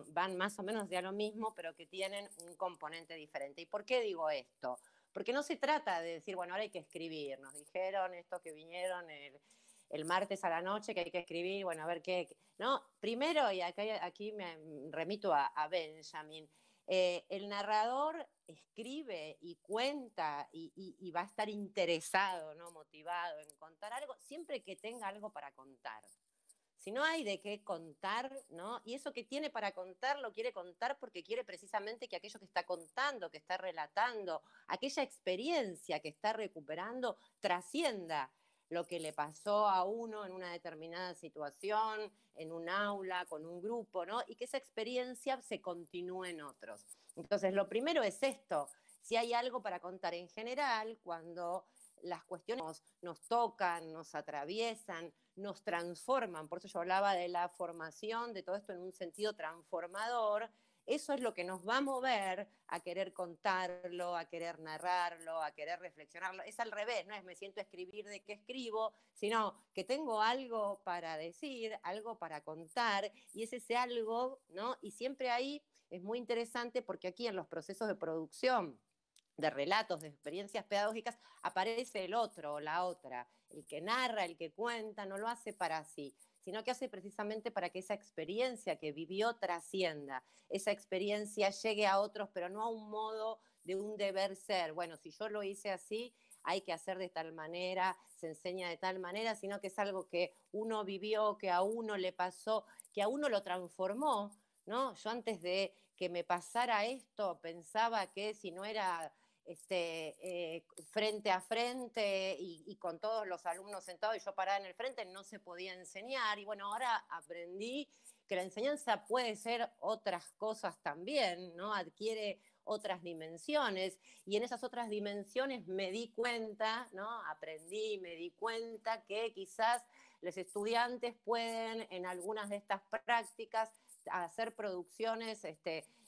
van más o menos de a lo mismo, pero que tienen un componente diferente. ¿Y por qué digo esto? Porque no se trata de decir, bueno, ahora hay que escribir. Nos dijeron estos que vinieron el martes a la noche que hay que escribir, bueno, a ver qué. No, primero, y aquí me remito a Benjamin, el narrador escribe y cuenta y va a estar interesado, ¿no? Motivado en contar algo, siempre que tenga algo para contar. Si no hay de qué contar, ¿no? Y eso que tiene para contar lo quiere contar porque quiere precisamente que aquello que está contando, que está relatando, aquella experiencia que está recuperando, trascienda lo que le pasó a uno en una determinada situación, en un aula, con un grupo, ¿no? Y que esa experiencia se continúe en otros. Entonces, lo primero es esto. Si hay algo para contar en general, cuando las cuestiones nos tocan, nos atraviesan, nos transforman, por eso yo hablaba de la formación, de todo esto en un sentido transformador, eso es lo que nos va a mover a querer contarlo, a querer narrarlo, a querer reflexionarlo. Es al revés, no es me siento a escribir de qué escribo, sino que tengo algo para decir, algo para contar, y es ese algo, ¿no? Y siempre ahí es muy interesante porque aquí en los procesos de producción de relatos, de experiencias pedagógicas, aparece el otro o la otra. El que narra, el que cuenta, no lo hace para sí, sino que hace precisamente para que esa experiencia que vivió trascienda, esa experiencia llegue a otros, pero no a un modo de un deber ser. Bueno, si yo lo hice así, hay que hacer de tal manera, se enseña de tal manera, sino que es algo que uno vivió, que a uno le pasó, que a uno lo transformó, ¿no? Yo antes de que me pasara esto pensaba que si no era frente a frente y con todos los alumnos sentados y yo parada en el frente, no se podía enseñar. Y bueno, ahora aprendí que la enseñanza puede ser otras cosas también, ¿no? Adquiere otras dimensiones y en esas otras dimensiones me di cuenta, ¿no? Aprendí, me di cuenta que quizás los estudiantes pueden en algunas de estas prácticas hacer producciones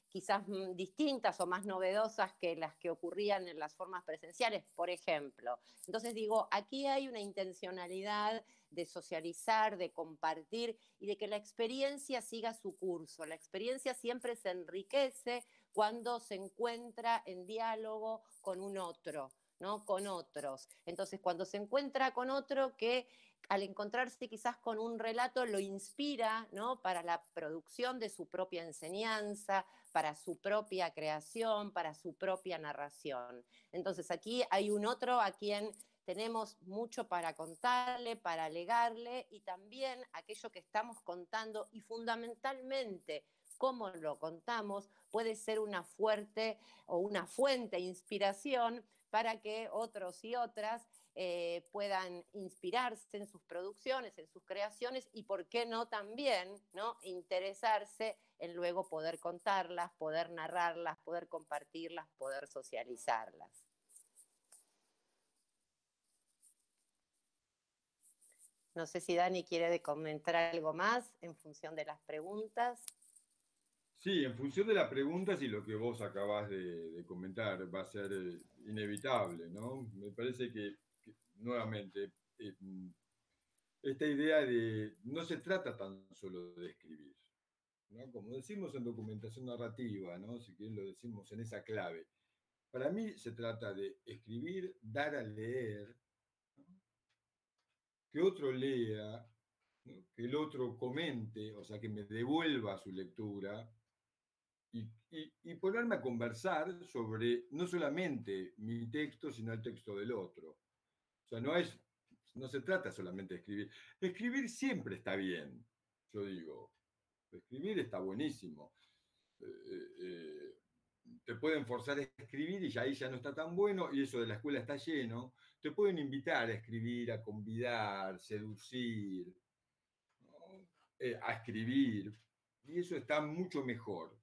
quizás distintas o más novedosas que las que ocurrían en las formas presenciales, por ejemplo. Entonces digo, aquí hay una intencionalidad de socializar, de compartir y de que la experiencia siga su curso. La experiencia siempre se enriquece cuando se encuentra en diálogo con un otro, ¿no? Con otros. Entonces, cuando se encuentra con otro que al encontrarse quizás con un relato lo inspira, ¿no? Para la producción de su propia enseñanza, para su propia creación, para su propia narración. Entonces aquí hay un otro a quien tenemos mucho para contarle, para legarle y también aquello que estamos contando y fundamentalmente cómo lo contamos puede ser una fuerte o una fuente de inspiración para que otros y otras puedan inspirarse en sus producciones, en sus creaciones y por qué no también, ¿no? Interesarse en luego poder contarlas, poder narrarlas, poder compartirlas, poder socializarlas. No sé si Dani quiere comentar algo más en función de las preguntas. Sí, en función de las preguntas y lo que vos acabás de comentar, va a ser inevitable, ¿no? Me parece que nuevamente, esta idea de no se trata tan solo de escribir, ¿no? Como decimos en documentación narrativa, ¿no? Si quieren lo decimos en esa clave. Para mí se trata de escribir, dar a leer, ¿no? Que otro lea, ¿no? Que el otro comente, o sea, que me devuelva su lectura y ponerme a conversar sobre no solamente mi texto, sino el texto del otro. O sea, no se trata solamente de escribir. Escribir siempre está bien, yo digo. Escribir está buenísimo. Te pueden forzar a escribir y ahí ya no está tan bueno, y eso de la escuela está lleno. Te pueden invitar a escribir, a convidar, seducir, ¿no? A escribir, y eso está mucho mejor.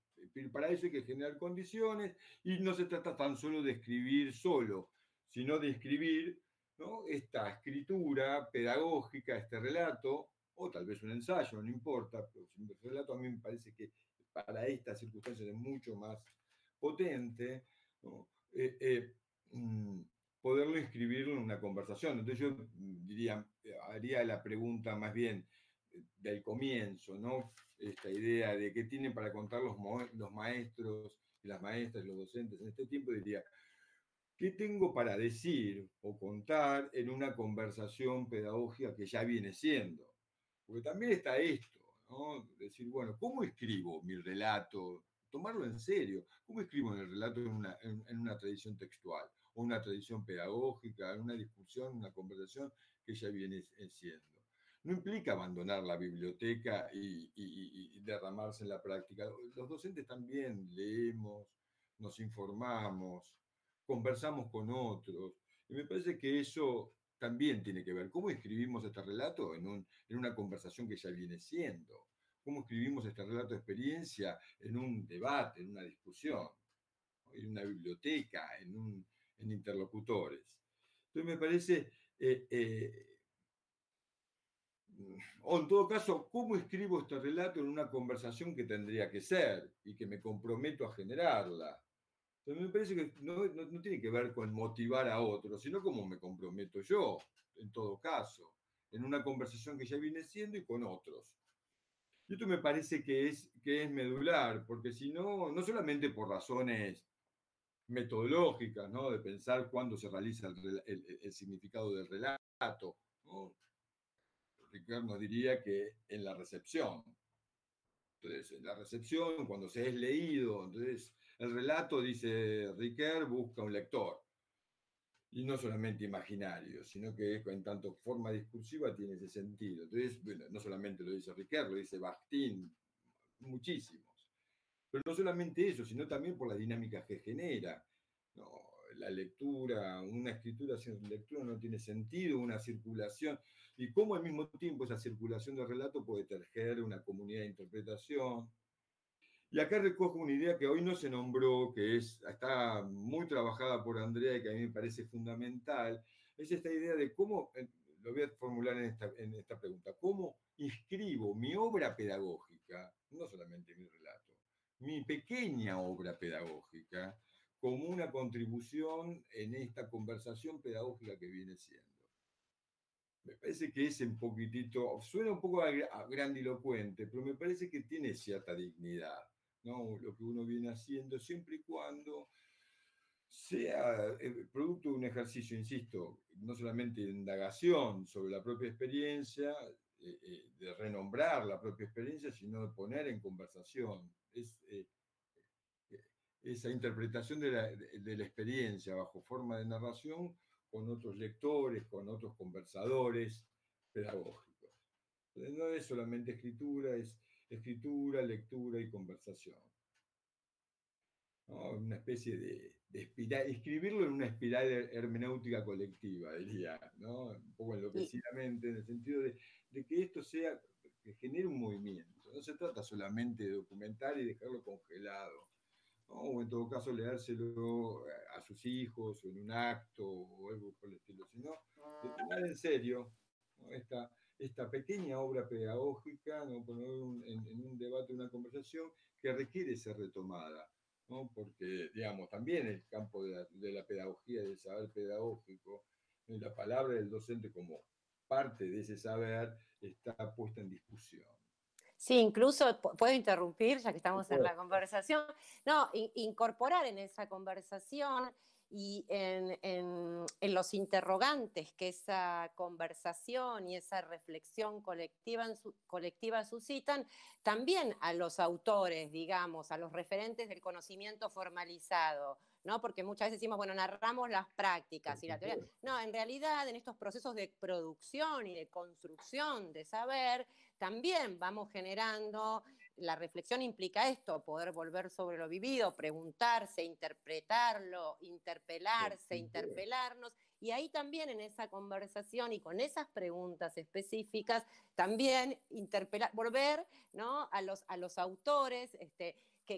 Para eso hay que generar condiciones, y no se trata tan solo de escribir solo, sino de escribir, ¿no? Esta escritura pedagógica, este relato, o tal vez un ensayo, no importa, pero el relato a mí me parece que para estas circunstancias es mucho más potente, ¿no? Poderlo inscribirlo en una conversación. Entonces yo diría, haría la pregunta más bien del comienzo, ¿no? Esta idea de qué tienen para contar los maestros y las maestras y los docentes en este tiempo, diría, ¿qué tengo para decir o contar en una conversación pedagógica que ya viene siendo? Porque también está esto, ¿no? Decir, bueno, ¿cómo escribo mi relato? Tomarlo en serio. ¿Cómo escribo en el relato en una tradición textual o una tradición pedagógica, en una discusión, una conversación que ya viene siendo? No implica abandonar la biblioteca y derramarse en la práctica. Los docentes también leemos, nos informamos, conversamos con otros. Y me parece que eso también tiene que ver. ¿Cómo escribimos este relato en una conversación que ya viene siendo? ¿Cómo escribimos este relato de experiencia en un debate, en una discusión, en una biblioteca, en interlocutores? Entonces me parece, o en todo caso, ¿cómo escribo este relato en una conversación que tendría que ser y que me comprometo a generarla? Entonces me parece que no tiene que ver con motivar a otros, sino cómo me comprometo yo, en todo caso, en una conversación que ya viene siendo y con otros. Y esto me parece que es medular, porque si no, no solamente por razones metodológicas, ¿no? De pensar cuándo se realiza el significado del relato, ¿no? Ricard nos diría que en la recepción. Entonces, en la recepción, cuando se es leído, entonces el relato, dice Ricard, busca un lector. Y no solamente imaginario, sino que en tanto forma discursiva tiene ese sentido. Entonces, bueno, no solamente lo dice Ricard, lo dice Bakhtin, muchísimos. Pero no solamente eso, sino también por las dinámicas que genera. No, la lectura, una escritura sin lectura no tiene sentido, una circulación, y cómo al mismo tiempo esa circulación de relato puede tejer una comunidad de interpretación. Y acá recojo una idea que hoy no se nombró, que está muy trabajada por Andrea y que a mí me parece fundamental, es esta idea de cómo, lo voy a formular en esta pregunta, cómo inscribo mi obra pedagógica, no solamente mi relato, mi pequeña obra pedagógica, como una contribución en esta conversación pedagógica que viene siendo. Me parece que es un poquitito, suena un poco grandilocuente, pero me parece que tiene cierta dignidad, ¿no? Lo que uno viene haciendo, siempre y cuando sea producto de un ejercicio, insisto, no solamente de indagación sobre la propia experiencia, de renombrar la propia experiencia, sino de poner en conversación esa interpretación de la experiencia bajo forma de narración con otros lectores, con otros conversadores pedagógicos. Entonces, no es solamente escritura, es escritura, lectura y conversación, ¿no? Una especie de espiral, escribirlo en una espiral hermenéutica colectiva, diría, ¿no? Un poco enloquecidamente, en el sentido de que esto sea, que genere un movimiento. No se trata solamente de documentar y dejarlo congelado, ¿no? O en todo caso leérselo a sus hijos o en un acto o algo por el estilo, sino de tomar en serio, ¿no? esta pequeña obra pedagógica, ¿no? Ponerlo en un debate, una conversación que requiere ser retomada, ¿no? Porque, digamos, también el campo de la pedagogía, del saber pedagógico, la palabra del docente como parte de ese saber está puesta en discusión. Sí, incluso puedo interrumpir, ya que estamos en la conversación. No, incorporar en esa conversación y en los interrogantes que esa conversación y esa reflexión colectiva suscitan, también a los autores, digamos, a los referentes del conocimiento formalizado, ¿no? Porque muchas veces decimos, bueno, narramos las prácticas y la teoría. No, en realidad, en estos procesos de producción y de construcción de saber, también vamos generando, la reflexión implica esto, poder volver sobre lo vivido, preguntarse, interpretarlo, interpelarse, interpelarnos, y ahí también en esa conversación y con esas preguntas específicas, también volver, ¿no? a los autores,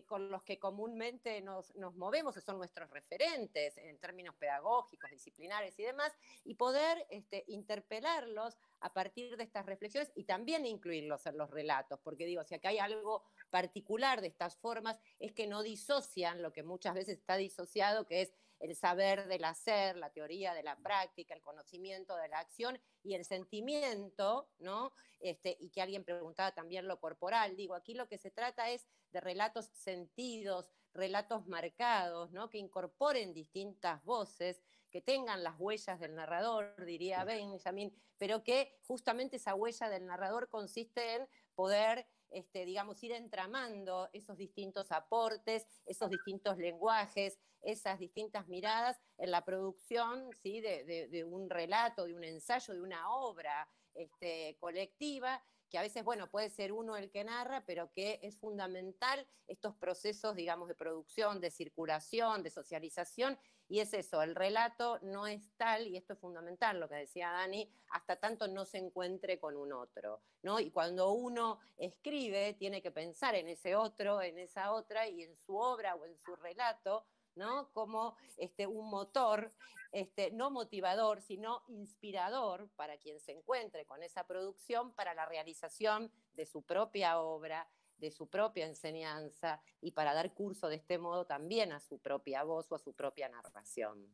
con los que comúnmente nos movemos, que son nuestros referentes en términos pedagógicos, disciplinares y demás, y poder interpelarlos a partir de estas reflexiones y también incluirlos en los relatos, porque digo, si acá hay algo particular de estas formas, es que no disocian lo que muchas veces está disociado, que es el saber del hacer, la teoría de la práctica, el conocimiento de la acción y el sentimiento, ¿no? Y que alguien preguntaba también lo corporal. Digo, aquí lo que se trata es de relatos sentidos, relatos marcados, ¿no? Que incorporen distintas voces, que tengan las huellas del narrador, diría Benjamin, pero que justamente esa huella del narrador consiste en poder, digamos, ir entramando esos distintos aportes, esos distintos lenguajes, esas distintas miradas en la producción, ¿sí? de un relato, de un ensayo, de una obra colectiva, que a veces, bueno, puede ser uno el que narra, pero que es fundamental estos procesos, digamos, de producción, de circulación, de socialización, y es eso, el relato no es tal, y esto es fundamental, lo que decía Dani, hasta tanto no se encuentre con un otro, ¿no? Y cuando uno escribe, tiene que pensar en ese otro, en esa otra, y en su obra o en su relato, ¿no? Como un motor, no motivador, sino inspirador para quien se encuentre con esa producción para la realización de su propia obra, de su propia enseñanza y para dar curso de este modo también a su propia voz o a su propia narración.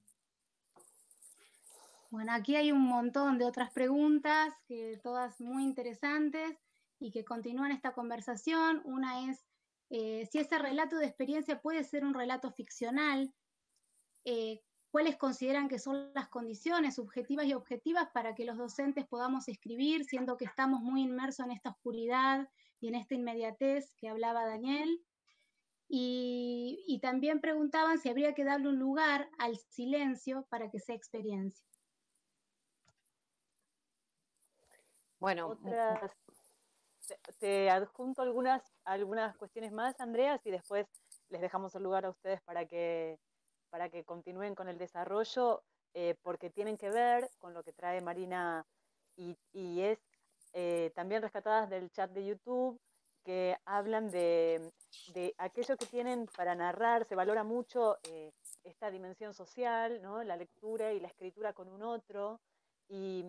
Bueno, aquí hay un montón de otras preguntas, que todas muy interesantes y que continúan esta conversación. Una es si ese relato de experiencia puede ser un relato ficcional, cuáles consideran que son las condiciones subjetivas y objetivas para que los docentes podamos escribir, siendo que estamos muy inmersos en esta oscuridad y en esta inmediatez que hablaba Daniel. Y también preguntaban si habría que darle un lugar al silencio para que sea experiencia. Bueno, te adjunto algunas cuestiones más, Andreas, y después les dejamos el lugar a ustedes para que continúen con el desarrollo, porque tienen que ver con lo que trae Marina y es también rescatadas del chat de YouTube, que hablan de aquello que tienen para narrar. Se valora mucho esta dimensión social, ¿no? La lectura y la escritura con un otro, y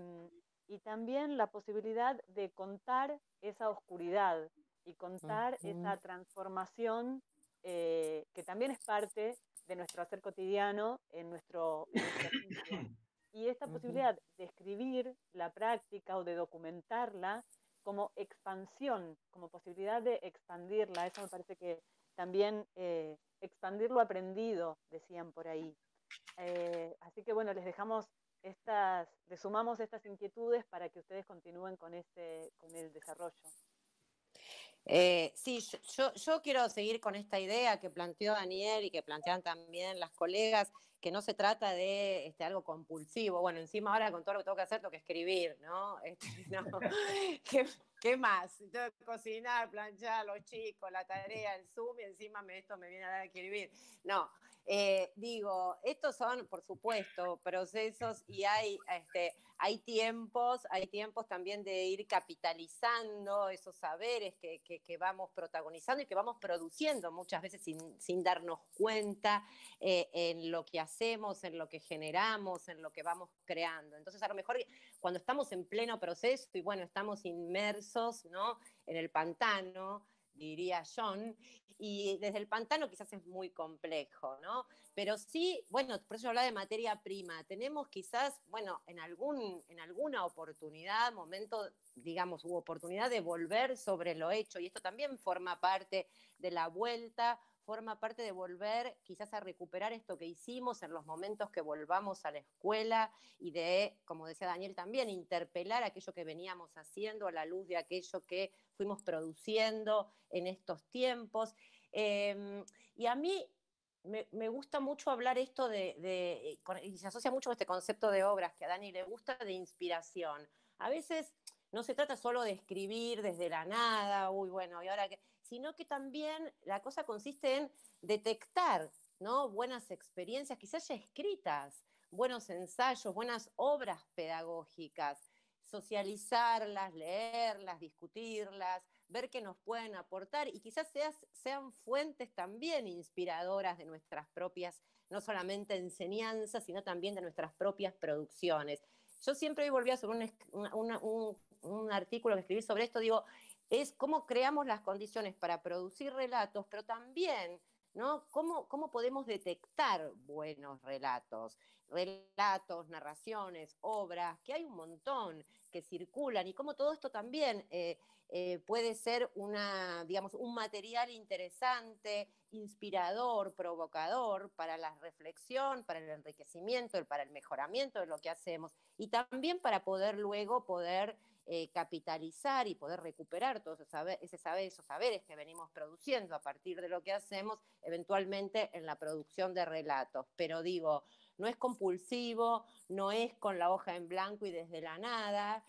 también la posibilidad de contar esa oscuridad y contar esa transformación que también es parte de nuestro hacer cotidiano en nuestro oficio. Y esta posibilidad de escribir la práctica o de documentarla como expansión, como posibilidad de expandirla, eso me parece que también expandir lo aprendido, decían por ahí. Así que bueno, les sumamos estas inquietudes para que ustedes continúen con el desarrollo. Sí, yo quiero seguir con esta idea que planteó Daniel y que plantean también las colegas, que no se trata de algo compulsivo. Bueno, encima ahora con todo lo que tengo que hacer, tengo que escribir, ¿no? No. ¿Qué más? Tengo que cocinar, planchar, los chicos, la tarea, el Zoom, y encima esto me viene a dar a escribir. No, digo, estos son, por supuesto, procesos y hay tiempos también de ir capitalizando esos saberes que vamos protagonizando y que vamos produciendo muchas veces sin darnos cuenta en lo que hacemos, en lo que generamos, en lo que vamos creando. Entonces, a lo mejor cuando estamos en pleno proceso y bueno, estamos inmersos, ¿no?, en el pantano, diría John, y desde el pantano quizás es muy complejo, ¿no? Pero sí, bueno, por eso yo hablaba de materia prima, tenemos quizás, bueno, en alguna oportunidad, momento, digamos, hubo oportunidad de volver sobre lo hecho, y esto también forma parte de la vuelta, forma parte de volver quizás a recuperar esto que hicimos en los momentos que volvamos a la escuela y de, como decía Daniel también, interpelar aquello que veníamos haciendo a la luz de aquello que fuimos produciendo en estos tiempos. Y a mí me gusta mucho hablar esto y se asocia mucho con este concepto de obras que a Dani le gusta, de inspiración. A veces no se trata solo de escribir desde la nada, uy, bueno, y ahora qué, sino que también la cosa consiste en detectar, ¿no?, buenas experiencias, quizás ya escritas, buenos ensayos, buenas obras pedagógicas, socializarlas, leerlas, discutirlas, ver qué nos pueden aportar y quizás sean fuentes también inspiradoras de nuestras propias, no solamente enseñanzas, sino también de nuestras propias producciones. Yo siempre hoy volví a hacer un artículo que escribí sobre esto, digo, es cómo creamos las condiciones para producir relatos, pero también, ¿no?, cómo podemos detectar buenos relatos, narraciones, obras, que hay un montón que circulan, y cómo todo esto también puede ser digamos, un material interesante, inspirador, provocador para la reflexión, para el enriquecimiento, para el mejoramiento de lo que hacemos, y también para poder luego capitalizar y poder recuperar todos esos saberes que venimos produciendo a partir de lo que hacemos, eventualmente en la producción de relatos. Pero digo, no es compulsivo, no es con la hoja en blanco y desde la nada,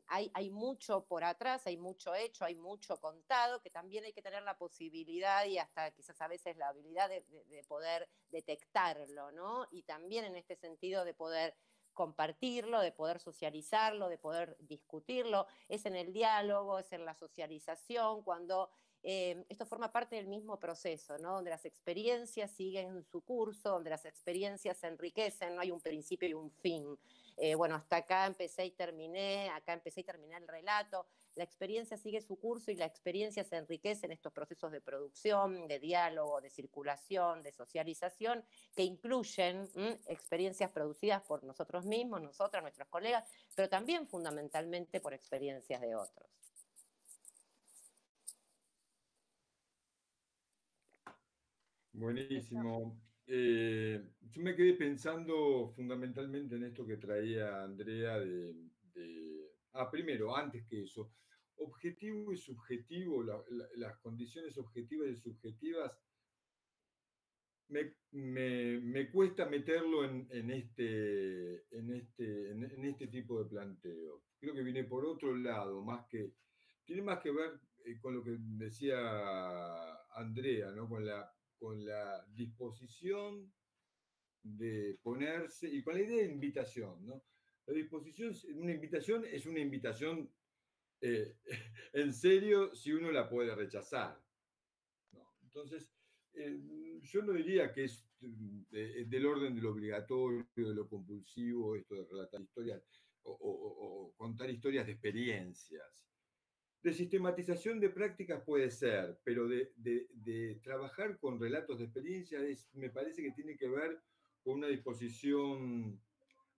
hay mucho por atrás, hay mucho hecho, hay mucho contado, que también hay que tener la posibilidad y hasta quizás a veces la habilidad de poder detectarlo, ¿no? Y también en este sentido de poder compartirlo, de poder socializarlo, de poder discutirlo, es en el diálogo, es en la socialización, cuando esto forma parte del mismo proceso, ¿no?, donde las experiencias siguen su curso, donde las experiencias se enriquecen, no hay un principio y un fin. Bueno, hasta acá empecé y terminé el relato, la experiencia sigue su curso y la experiencia se enriquece en estos procesos de producción, de diálogo, de circulación, de socialización, que incluyen experiencias producidas por nosotros mismos, nosotras, nuestros colegas, pero también fundamentalmente por experiencias de otros. Buenísimo. Yo me quedé pensando fundamentalmente en esto que traía Andrea primero, antes que eso, objetivo y subjetivo, las condiciones objetivas y subjetivas, me cuesta meterlo en este tipo de planteo. Creo que viene por otro lado, tiene más que ver con lo que decía Andrea, ¿no?, con la disposición de ponerse y con la idea de invitación, ¿no? La disposición, una invitación es una invitación en serio si uno la puede rechazar, ¿no? Entonces, yo no diría que es del orden de lo obligatorio, de lo compulsivo, esto de relatar historias o contar historias de experiencias. De sistematización de prácticas puede ser, pero de trabajar con relatos de experiencias me parece que tiene que ver con una disposición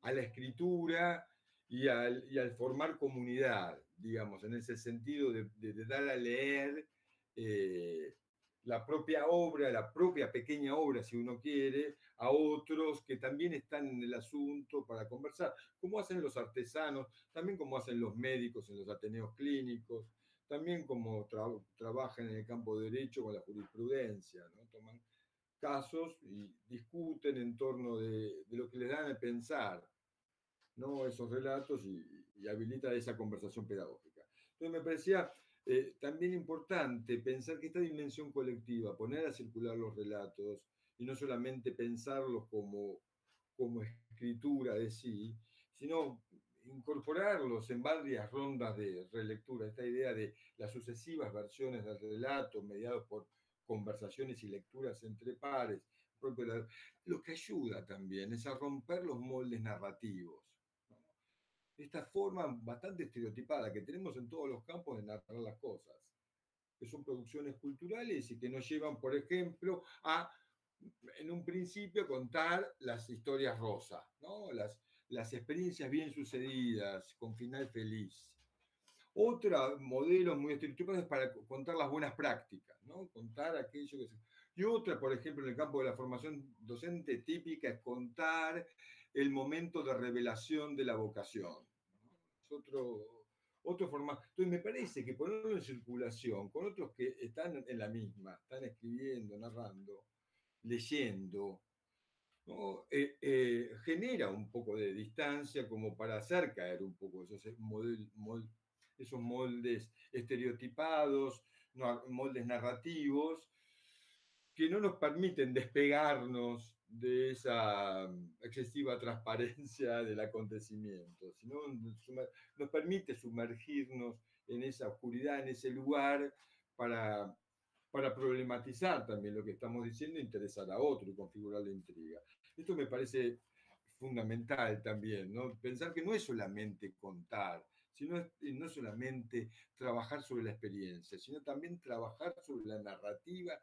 a la escritura y al formar comunidad, digamos, en ese sentido de dar a leer la propia obra, la propia pequeña obra, si uno quiere, a otros que también están en el asunto para conversar, como hacen los artesanos, también como hacen los médicos en los ateneos clínicos, también como trabajan en el campo de derecho con la jurisprudencia, ¿no? Toman casos y discuten en torno de lo que les dan a pensar, ¿no?, esos relatos y habilita esa conversación pedagógica. Entonces me parecía también importante pensar que esta dimensión colectiva, poner a circular los relatos y no solamente pensarlos como escritura de sí, sino incorporarlos en varias rondas de relectura, esta idea de las sucesivas versiones del relato mediados por conversaciones y lecturas entre pares, lo que ayuda también es a romper los moldes narrativos, ¿no? esta forma bastante estereotipada que tenemos en todos los campos de narrar las cosas, que son producciones culturales y que nos llevan, por ejemplo, a, en un principio, contar las historias rosas, ¿no? Las experiencias bien sucedidas, con final feliz. Otro modelo muy estereotipado es para contar las buenas prácticas, ¿no? Contar aquello que se... Y otra, por ejemplo, en el campo de la formación docente típica, es contar el momento de revelación de la vocación. Es otro formato. Entonces me parece que ponerlo en circulación con otros que están en la misma, están escribiendo, narrando, leyendo, ¿no? Genera un poco de distancia como para hacer caer un poco esos moldes estereotipados, moldes narrativos, que no nos permiten despegarnos de esa excesiva transparencia del acontecimiento, sino nos permite sumergirnos en esa oscuridad, en ese lugar, para problematizar también lo que estamos diciendo e interesar a otro y configurar la intriga. Esto me parece fundamental también, ¿no? Pensar que no es solamente contar, sino no solamente trabajar sobre la experiencia, sino también trabajar sobre la narrativa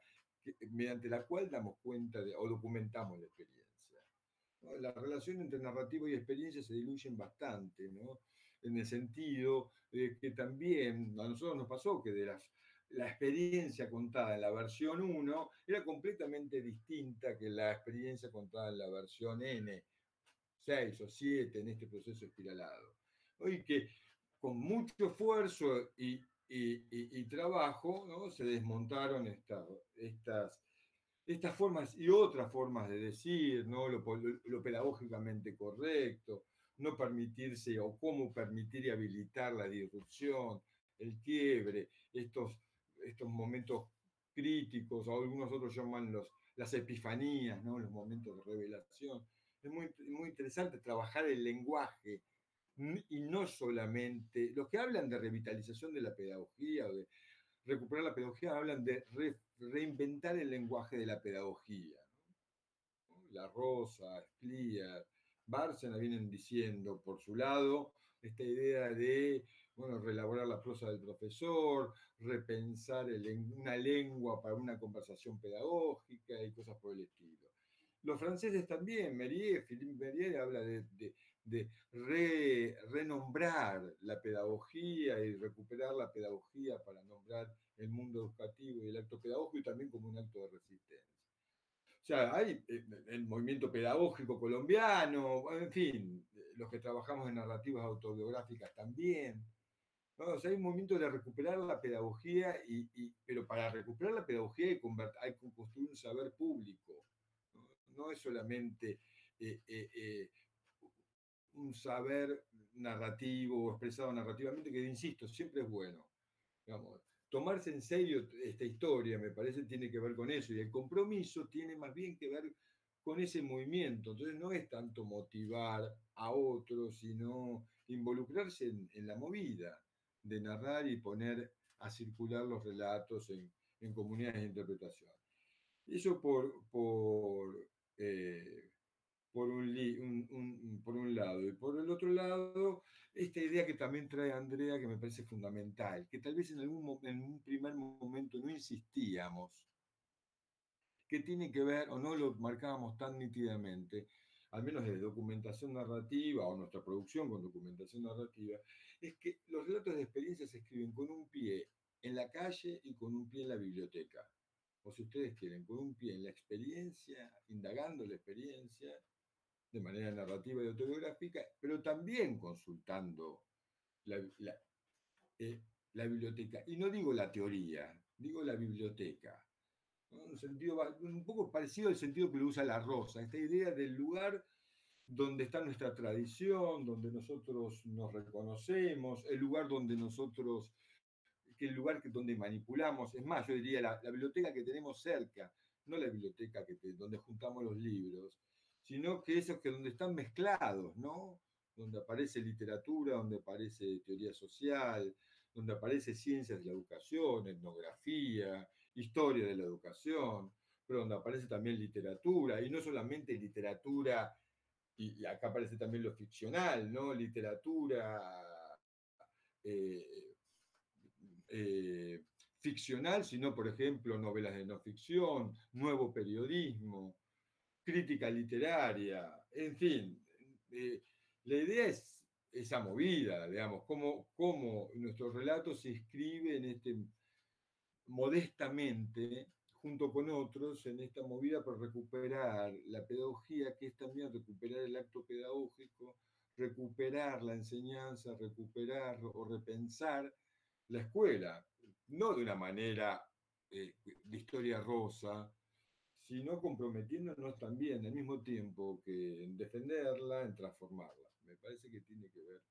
mediante la cual damos cuenta o documentamos la experiencia, ¿no? La relación entre narrativa y experiencia se diluyen bastante, ¿no? En el sentido de que también a nosotros nos pasó que la experiencia contada en la versión 1 era completamente distinta que la experiencia contada en la versión N, 6 o 7 en este proceso espiralado. Y que con mucho esfuerzo y trabajo, ¿no? Se desmontaron estas formas y otras formas de decir, ¿no? Lo pedagógicamente correcto, no permitirse o cómo permitir y habilitar la disrupción, el quiebre, estos momentos críticos, o algunos otros llaman las epifanías, ¿no? Los momentos de revelación. Es muy interesante trabajar el lenguaje y no solamente, los que hablan de revitalización de la pedagogía o de recuperar la pedagogía hablan de reinventar el lenguaje de la pedagogía, ¿no? La Rosa, Scliar, Bárcena vienen diciendo por su lado esta idea de, bueno, reelaborar la prosa del profesor, repensar una lengua para una conversación pedagógica y cosas por el estilo. Los franceses también, Philippe Mérier habla de renombrar la pedagogía y recuperar la pedagogía para nombrar el mundo educativo y el acto pedagógico y también como un acto de resistencia. O sea, hay el movimiento pedagógico colombiano, en fin, los que trabajamos en narrativas autobiográficas también, ¿no? O sea, hay un movimiento de recuperar la pedagogía, pero para recuperar la pedagogía hay que construir un saber público. No es solamente un saber narrativo o expresado narrativamente, que insisto, siempre es bueno. Digamos, tomarse en serio esta historia, me parece, tiene que ver con eso, y el compromiso tiene más bien que ver con ese movimiento. Entonces no es tanto motivar a otros, sino involucrarse en la movida de narrar y poner a circular los relatos en comunidades de interpretación. Eso por un lado. Y por el otro lado, esta idea que también trae Andrea, que me parece fundamental, que tal vez en un primer momento no insistíamos, que tiene que ver, o no lo marcábamos tan nítidamente, al menos de documentación narrativa o nuestra producción con documentación narrativa, es que los relatos de experiencia se escriben con un pie en la calle y con un pie en la biblioteca. O si ustedes quieren, con un pie en la experiencia, indagando la experiencia, de manera narrativa y autobiográfica, pero también consultando la biblioteca. Y no digo la teoría, digo la biblioteca, ¿no? Un sentido un poco parecido al sentido que lo usa La Rosa, esta idea del lugar donde está nuestra tradición, donde nosotros nos reconocemos, el lugar donde nosotros, que el lugar donde manipulamos. Es más, yo diría la biblioteca que tenemos cerca, no la biblioteca donde juntamos los libros, sino que esos que donde están mezclados, ¿no? Donde aparece literatura, donde aparece teoría social, donde aparece ciencias de la educación, etnografía, historia de la educación, pero donde aparece también literatura, y no solamente literatura y acá aparece también lo ficcional, ¿no? Literatura ficcional, sino, por ejemplo, novelas de no ficción, nuevo periodismo, crítica literaria, en fin. La idea es esa movida, digamos, cómo nuestro relato se inscribe modestamente, junto con otros, en esta movida por recuperar la pedagogía, que es también recuperar el acto pedagógico, recuperar la enseñanza, recuperar o repensar la escuela, no de una manera de historia rosa, sino comprometiéndonos también al mismo tiempo que en defenderla, en transformarla. Me parece que tiene que ver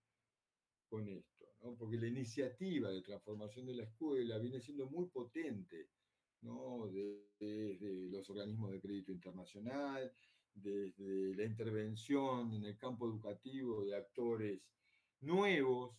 con esto, ¿no? Porque la iniciativa de transformación de la escuela viene siendo muy potente, ¿no? Desde los organismos de crédito internacional, desde la intervención en el campo educativo de actores nuevos,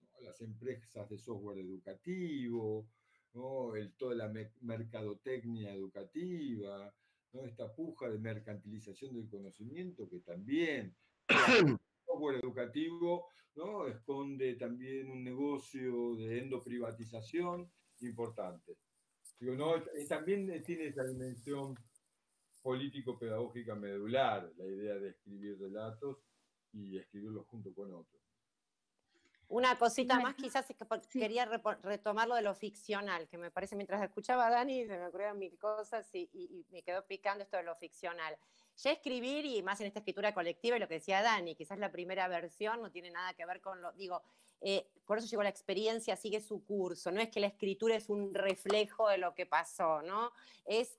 ¿no? Las empresas de software educativo, ¿no? Toda la mercadotecnia educativa, ¿no? Esta puja de mercantilización del conocimiento que también el software educativo, ¿no? Esconde también un negocio de endoprivatización importante. Digo, no, también tiene esa dimensión político-pedagógica medular, la idea de escribir relatos y escribirlos junto con otros. Una cosita más, quizás quería retomar lo de lo ficcional, que me parece, mientras escuchaba a Dani, se me ocurrieron mil cosas y me quedó picando esto de lo ficcional. Ya escribir, y más en esta escritura colectiva, y lo que decía Dani, quizás la primera versión no tiene nada que ver con lo, digo, por eso llegó la experiencia, sigue su curso, no es que la escritura es un reflejo de lo que pasó, ¿no? Es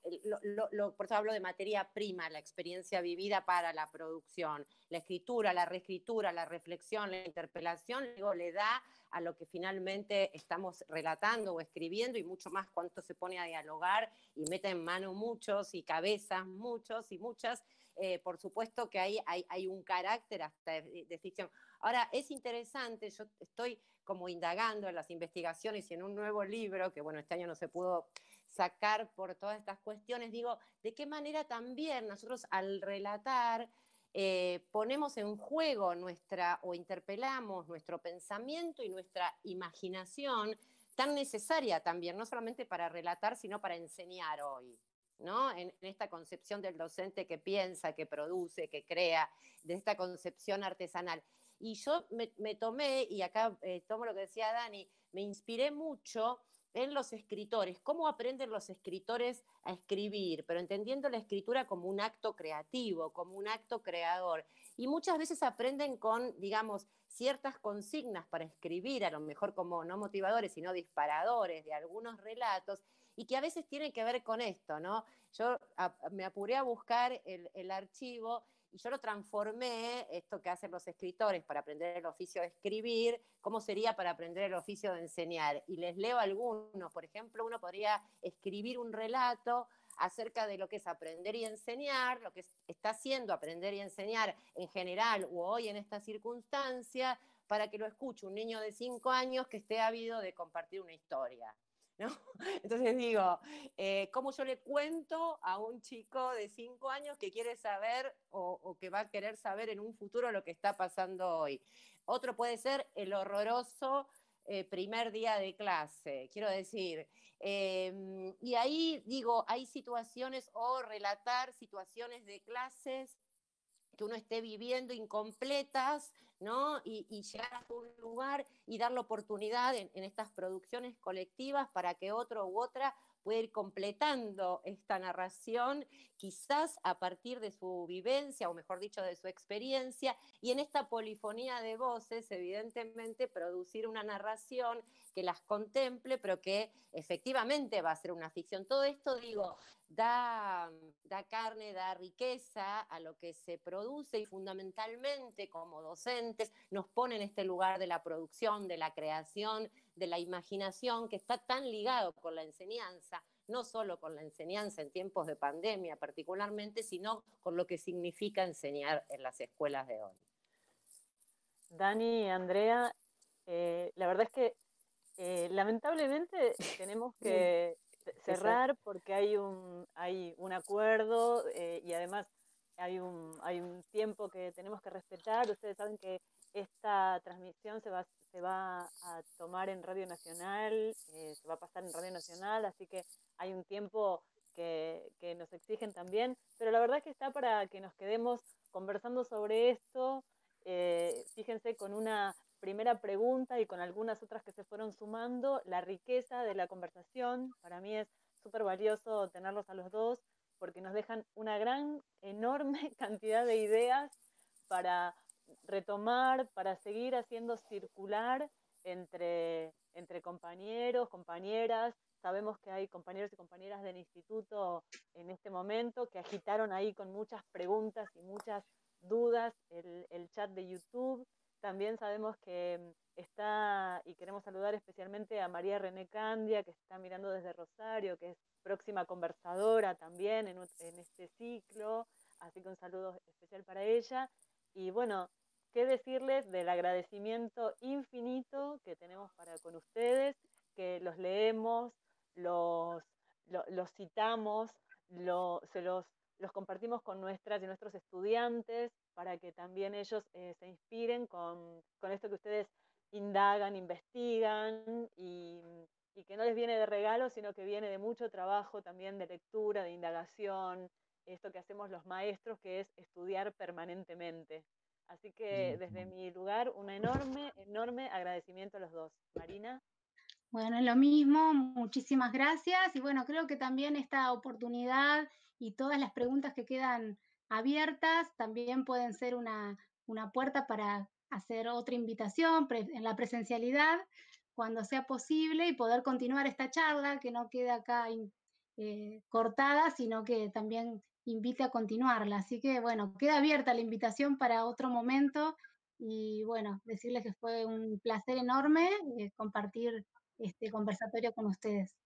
por eso hablo de materia prima, la experiencia vivida para la producción. La escritura, la reescritura, la reflexión, la interpelación, luego le da a lo que finalmente estamos relatando o escribiendo, y mucho más cuando se pone a dialogar y mete en mano muchos y cabezas muchos y muchas. Por supuesto que hay un carácter hasta de ficción. Ahora, es interesante, yo estoy como indagando en las investigaciones y en un nuevo libro, que bueno, este año no se pudo sacar por todas estas cuestiones, digo, de qué manera también nosotros al relatar ponemos en juego o interpelamos nuestro pensamiento y nuestra imaginación, tan necesaria también, no solamente para relatar, sino para enseñar hoy, ¿no? En esta concepción del docente que piensa, que produce, que crea, de esta concepción artesanal. Y yo me tomé, y acá tomo lo que decía Dani, me inspiré mucho en los escritores, cómo aprenden los escritores a escribir, pero entendiendo la escritura como un acto creativo, como un acto creador. Y muchas veces aprenden con, digamos, ciertas consignas para escribir, a lo mejor como no motivadores, sino disparadores de algunos relatos, y que a veces tienen que ver con esto, ¿no? Yo me apuré a buscar el archivo, y yo lo transformé, esto que hacen los escritores para aprender el oficio de escribir, ¿cómo sería para aprender el oficio de enseñar? Y les leo algunos. Por ejemplo, uno podría escribir un relato acerca de lo que es aprender y enseñar, lo que está haciendo aprender y enseñar en general o hoy en esta circunstancia, para que lo escuche un niño de 5 años que esté ávido de compartir una historia, ¿no? Entonces digo, ¿cómo yo le cuento a un chico de 5 años que quiere saber o que va a querer saber en un futuro lo que está pasando hoy? Otro puede ser el horroroso primer día de clase, quiero decir. Y ahí digo, hay situaciones o relatar situaciones de clases que uno esté viviendo incompletas, ¿no? Y llegar a un lugar y dar la oportunidad en estas producciones colectivas para que otro u otra pueda ir completando esta narración, quizás a partir de su vivencia, o mejor dicho, de su experiencia, y en esta polifonía de voces, evidentemente, producir una narración que las contemple, pero que efectivamente va a ser una ficción. Todo esto, digo, da carne, da riqueza a lo que se produce, y fundamentalmente como docentes nos pone en este lugar de la producción, de la creación, de la imaginación, que está tan ligado con la enseñanza, no solo con la enseñanza en tiempos de pandemia particularmente, sino con lo que significa enseñar en las escuelas de hoy. Dani, Andrea, la verdad es que lamentablemente tenemos que cerrar porque hay un acuerdo y además hay un tiempo que tenemos que respetar. Ustedes saben que esta transmisión se va a tomar en Radio Nacional, se va a pasar en Radio Nacional, así que hay un tiempo que nos exigen también, pero la verdad es que está para que nos quedemos conversando sobre esto. Fíjense, con una primera pregunta y con algunas otras que se fueron sumando, la riqueza de la conversación. Para mí es súper valioso tenerlos a los dos, porque nos dejan una gran, enorme cantidad de ideas para retomar, para seguir haciendo circular entre compañeros, compañeras. Sabemos que hay compañeros y compañeras del instituto en este momento que agitaron ahí con muchas preguntas y muchas dudas el chat de YouTube. También sabemos que está, y queremos saludar especialmente a María René Candia, que está mirando desde Rosario, que es próxima conversadora también en este ciclo, así que un saludo especial para ella. Y bueno, qué decirles del agradecimiento infinito que tenemos para con ustedes, que los leemos, los citamos, los compartimos con nuestras y nuestros estudiantes para que también ellos se inspiren con esto que ustedes indagan, investigan y que no les viene de regalo, sino que viene de mucho trabajo también de lectura, de indagación, esto que hacemos los maestros, que es estudiar permanentemente. Así que desde mi lugar, un enorme, enorme agradecimiento a los dos. Marina. Bueno, lo mismo, muchísimas gracias. Y bueno, creo que también esta oportunidad y todas las preguntas que quedan abiertas también pueden ser una puerta para hacer otra invitación en la presencialidad cuando sea posible y poder continuar esta charla que no quede acá cortada, sino que también invite a continuarla. Así que bueno, queda abierta la invitación para otro momento y bueno, decirles que fue un placer enorme compartir este conversatorio con ustedes.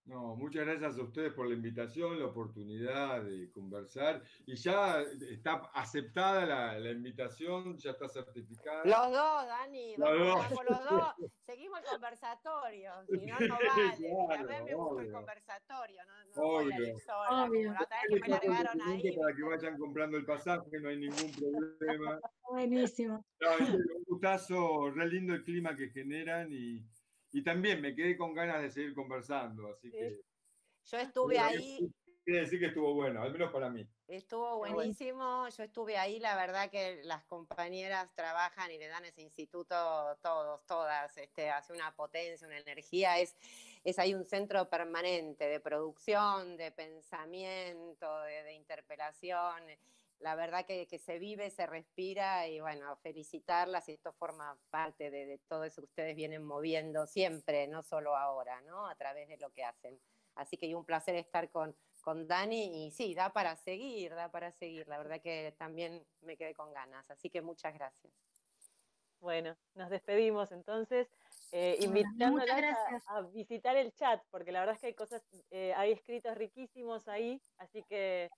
No, muchas gracias a ustedes por la invitación, la oportunidad de conversar. Y ya está aceptada la invitación, ya está certificada. Los dos, Dani, vamos los dos. Seguimos el conversatorio, si no, no vale. Claro, A mí me gusta el obvio. conversatorio, no voy a ir sola. Obvio. Como la otra vez que me largaron ahí. Para que vayan comprando el pasaje, no hay ningún problema. Buenísimo. No, en serio, un gustazo, re lindo el clima que generan y también me quedé con ganas de seguir conversando, así que... Yo estuve ahí. Quiere decir que estuvo bueno, al menos para mí. Estuvo buenísimo, yo estuve ahí, la verdad que las compañeras trabajan y le dan a ese instituto todas, hace una potencia, una energía, es ahí un centro permanente de producción, de pensamiento, de interpelación. La verdad que se vive, se respira y bueno, felicitarlas, y esto forma parte de todo eso que ustedes vienen moviendo siempre, no solo ahora, ¿no? A través de lo que hacen. Así que un placer estar con Dani y sí, da para seguir, la verdad que también me quedé con ganas, así que muchas gracias. Bueno, nos despedimos entonces, invitándolas a visitar el chat, porque la verdad es que hay cosas, hay escritos riquísimos ahí, así que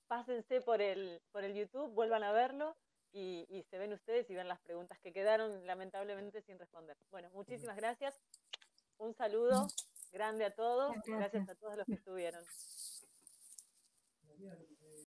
pásense por el YouTube, vuelvan a verlo y se ven ustedes y ven las preguntas que quedaron lamentablemente sin responder. Bueno, muchísimas gracias, un saludo grande a todos, gracias a todos los que estuvieron.